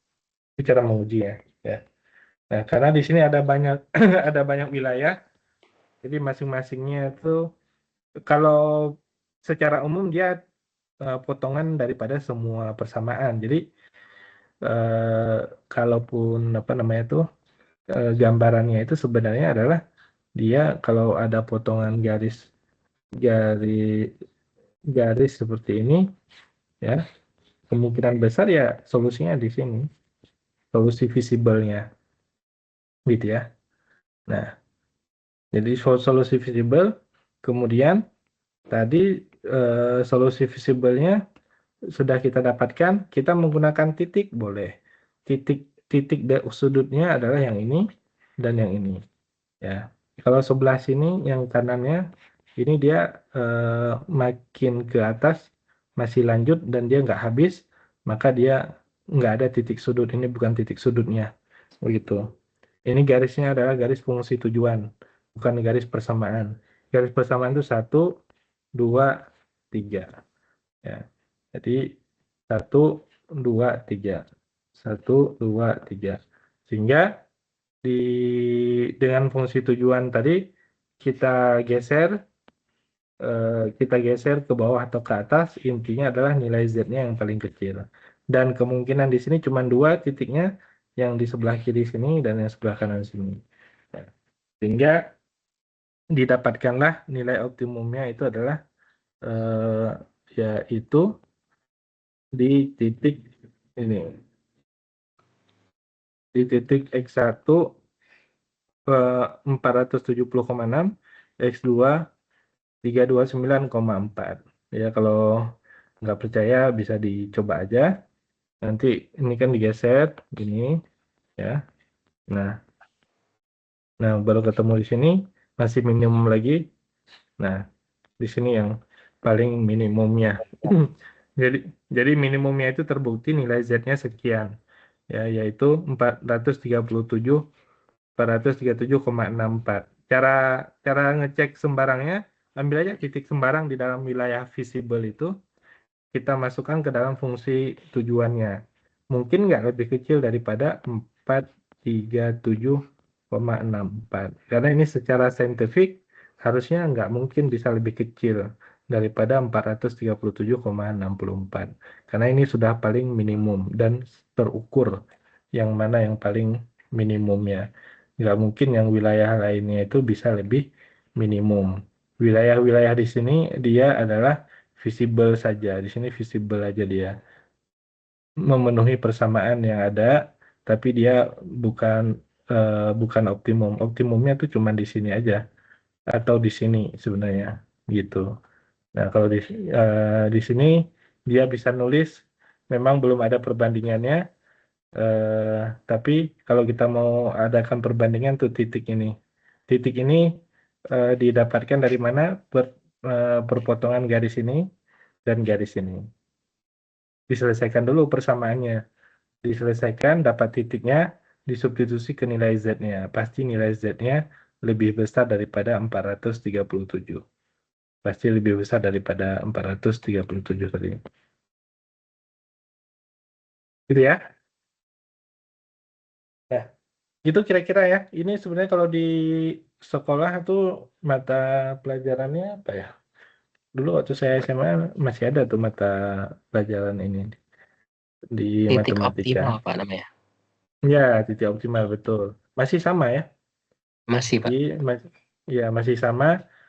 Itu cara mengujinya. Ya. Nah, karena di sini ada banyak ada banyak wilayah, jadi masing-masingnya itu kalau secara umum dia potongan daripada semua persamaan. Jadi kalaupun apa namanya itu gambarannya itu sebenarnya adalah dia kalau ada potongan garis garis garis seperti ini ya kemungkinan besar ya solusinya di sini solusi visible-nya gitu ya. Nah, jadi solusi visible kemudian tadi solusi visible-nya sudah kita dapatkan, kita menggunakan titik boleh. Titik sudutnya adalah yang ini dan yang ini. Ya, kalau sebelah sini yang kanannya ini dia makin ke atas masih lanjut dan dia nggak habis, maka dia nggak ada titik sudut. Ini bukan titik sudutnya, begitu. Ini garisnya adalah garis fungsi tujuan, bukan garis persamaan. Garis persamaan itu 1, 2, 3. Ya. Jadi 1, 2, 3. 1, 2, 3. Sehingga dengan fungsi tujuan tadi kita geser ke bawah atau ke atas, intinya adalah nilai Z-nya yang paling kecil. Dan kemungkinan di sini cuma 2 titiknya, yang di sebelah kiri sini dan yang sebelah kanan sini. Ya. Sehingga didapatkanlah nilai optimumnya itu adalah yaitu di titik ini. Di titik X1 470,6, X2 329,4. Ya kalau nggak percaya bisa dicoba aja. Nanti ini kan digeser gini ya. Nah baru ketemu di sini masih minimum lagi. Nah di sini yang paling minimumnya. Jadi minimumnya itu terbukti nilai Z-nya sekian. Ya yaitu 437,64. Cara ngecek sembarangnya, ambil aja titik sembarang di dalam wilayah visible itu, kita masukkan ke dalam fungsi tujuannya. Mungkin nggak lebih kecil daripada 437,64. Karena ini secara saintifik harusnya nggak mungkin bisa lebih kecil daripada 437,64. Karena ini sudah paling minimum dan terukur yang mana yang paling minimumnya. Nggak mungkin yang wilayah lainnya itu bisa lebih minimum. Wilayah-wilayah di sini dia adalah visible saja. Di sini visible aja dia. Memenuhi persamaan yang ada, tapi dia bukan optimum. Optimumnya tuh cuma di sini aja atau di sini sebenarnya gitu. Nah, kalau di sini dia bisa nulis memang belum ada perbandingannya, tapi kalau kita mau adakan perbandingan tuh titik ini. Titik ini didapatkan dari mana perpotongan garis ini dan garis ini. Diselesaikan dulu persamaannya. Diselesaikan, dapat titiknya, disubstitusi ke nilai Z-nya. Pasti nilai Z-nya lebih besar daripada 437. Pasti lebih besar daripada 437 tadi. Gitu ya. Nah, itu kira-kira ya. Ini sebenarnya kalau di sekolah tuh mata pelajarannya apa ya? Dulu waktu saya SMA masih ada tuh mata pelajaran ini di Titik matematika. optimal Pak namanya. Ya, titik optimal betul. Masih sama ya. Masih Pak. Jadi ya masih sama.